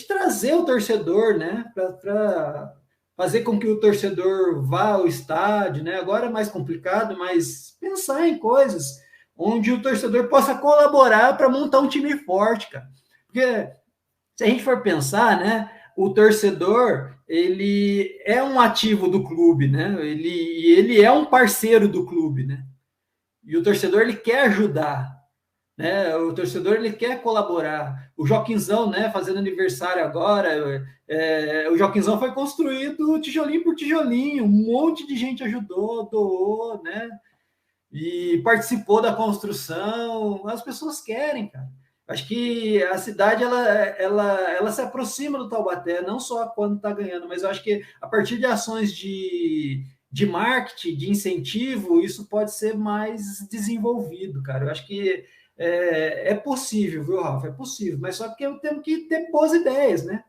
trazer o torcedor, né? Para fazer com que o torcedor vá ao estádio, né? Agora é mais complicado, mas pensar em coisas onde o torcedor possa colaborar para montar um time forte, cara. Porque se a gente for pensar, né? O torcedor, ele é um ativo do clube, né? Ele é um parceiro do clube, né? E o torcedor, ele quer ajudar, né? O torcedor, ele quer colaborar. O Joaquinzão, né? Fazendo aniversário agora, o Joaquinzão foi construído tijolinho por tijolinho, um monte de gente ajudou, doou, né? E participou da construção. As pessoas querem, cara. Acho que a cidade ela se aproxima do Taubaté, não só quando está ganhando, mas eu acho que a partir de ações de marketing, de incentivo, isso pode ser mais desenvolvido, cara. Eu acho que é possível, viu, Rafa? É possível, mas só que eu tenho que ter boas ideias, né?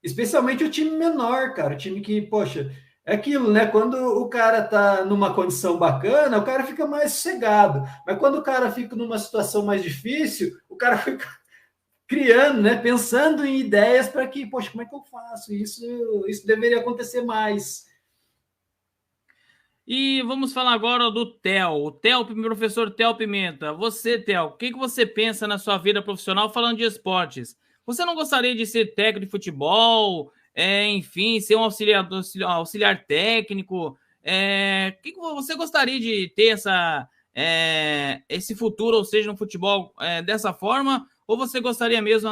Especialmente o time menor, cara. O time que, poxa, é aquilo, né? Quando o cara tá numa condição bacana, o cara fica mais sossegado. Mas quando o cara fica numa situação mais difícil, o cara fica criando, né? Pensando em ideias para que, poxa, como é que eu faço? Isso deveria acontecer mais. E vamos falar agora do Theo. O Theo, professor Theo Pimenta. Você, Theo, o que você pensa na sua vida profissional falando de esportes? Você não gostaria de ser técnico de futebol? Enfim, ser um auxiliar técnico? Que você gostaria de ter esse futuro, ou seja, no futebol dessa forma? Ou você gostaria mesmo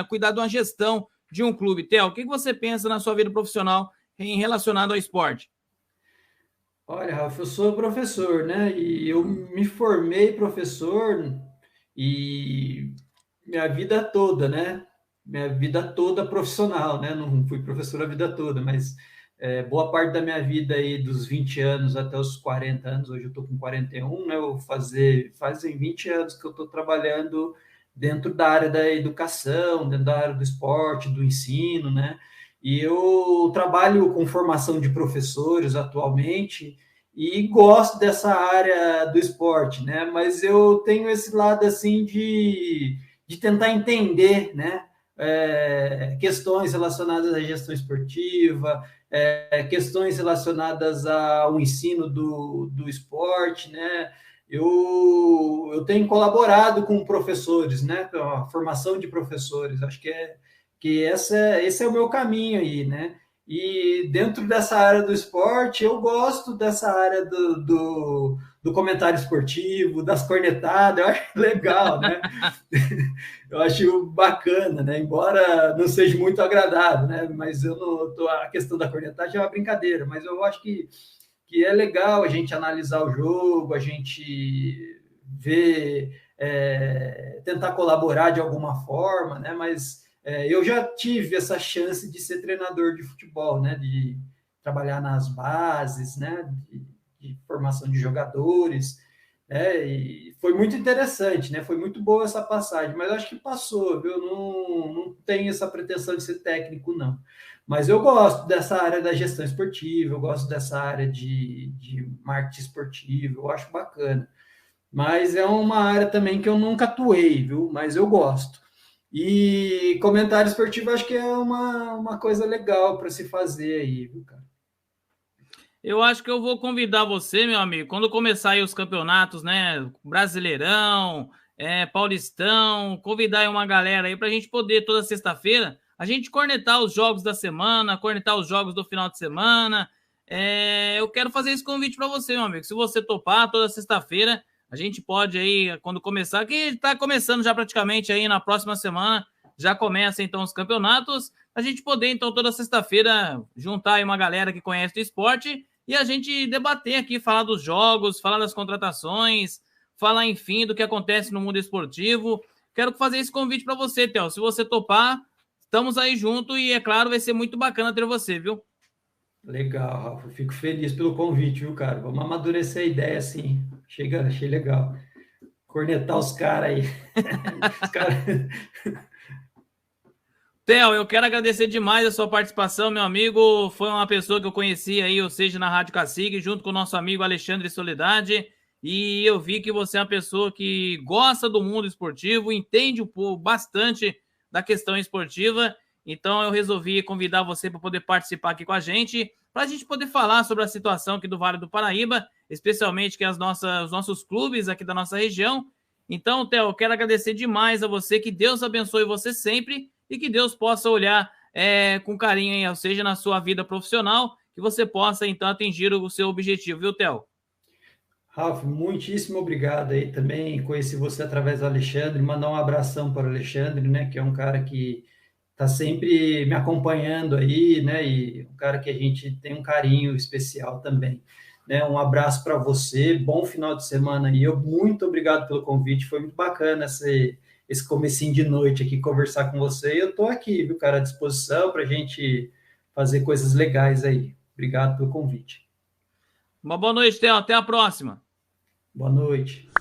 cuidar de uma gestão de um clube? Theo, o que você pensa na sua vida profissional relacionado ao esporte? Olha, Rafa, eu sou professor, né? E eu me formei professor e minha vida toda, né? Minha vida toda profissional, né? Não fui professor a vida toda, mas boa parte da minha vida aí, dos 20 anos até os 40 anos, hoje eu estou com 41, né? Fazem 20 anos que eu estou trabalhando dentro da área da educação, dentro da área do esporte, do ensino, né? E eu trabalho com formação de professores atualmente e gosto dessa área do esporte, né? Mas eu tenho esse lado assim de tentar entender, né? Questões relacionadas à gestão esportiva, questões relacionadas ao ensino do esporte, né? Eu tenho colaborado com professores, né? Com a formação de professores. Acho que esse é o meu caminho aí, né? E dentro dessa área do esporte, eu gosto dessa área do comentário esportivo, das cornetadas, eu acho legal, né? Eu acho bacana, né? Embora não seja muito agradável, né? Mas a questão da cornetagem é uma brincadeira, mas eu acho que é legal a gente analisar o jogo, a gente ver, tentar colaborar de alguma forma, né? Mas eu já tive essa chance de ser treinador de futebol, né? De trabalhar nas bases, né? De formação de jogadores, né? E foi muito interessante, né? Foi muito boa essa passagem, mas acho que passou, viu? Não tenho essa pretensão de ser técnico, não. Mas eu gosto dessa área da gestão esportiva, eu gosto dessa área de marketing esportivo, eu acho bacana. Mas é uma área também que eu nunca atuei, viu? Mas eu gosto. E comentário esportivo acho que é uma coisa legal para se fazer aí, viu, cara? Eu acho que eu vou convidar você, meu amigo, quando começar aí os campeonatos, né? Brasileirão, Paulistão, convidar aí uma galera aí para a gente poder, toda sexta-feira, a gente cornetar os jogos da semana, cornetar os jogos do final de semana. Eu quero fazer esse convite para você, meu amigo. Se você topar, toda sexta-feira, a gente pode aí, quando começar, que está começando já praticamente aí na próxima semana, já começa então os campeonatos, a gente poder então toda sexta-feira juntar aí uma galera que conhece do esporte e a gente debater aqui, falar dos jogos, falar das contratações, falar, enfim, do que acontece no mundo esportivo. Quero fazer esse convite para você, Theo. Se você topar, estamos aí junto e, é claro, vai ser muito bacana ter você, viu? Legal, Rafa. Fico feliz pelo convite, viu, cara? Vamos amadurecer a ideia, assim. Achei legal. Cornetar os caras aí. Os caras... Theo, eu quero agradecer demais a sua participação, meu amigo. Foi uma pessoa que eu conheci aí, ou seja, na Rádio Cacique, junto com o nosso amigo Alexandre Soledade. E eu vi que você é uma pessoa que gosta do mundo esportivo, entende bastante da questão esportiva. Então eu resolvi convidar você para poder participar aqui com a gente poder falar sobre a situação aqui do Vale do Paraíba, especialmente que os nossos clubes aqui da nossa região. Então, Theo, eu quero agradecer demais a você, que Deus abençoe você sempre e que Deus possa olhar com carinho, hein, ou seja, na sua vida profissional, que você possa, então, atingir o seu objetivo, viu, Theo? Rafa, muitíssimo obrigado aí também. Conheci você através do Alexandre, mandar um abração para o Alexandre, né, que é um cara que está sempre me acompanhando aí, né, e um cara que a gente tem um carinho especial também. Né, um abraço para você, bom final de semana aí. Muito obrigado pelo convite, foi muito bacana esse comecinho de noite aqui, conversar com você. E eu estou aqui, viu, cara, à disposição para a gente fazer coisas legais aí. Obrigado pelo convite. Uma boa noite, Theo. Até a próxima. Boa noite.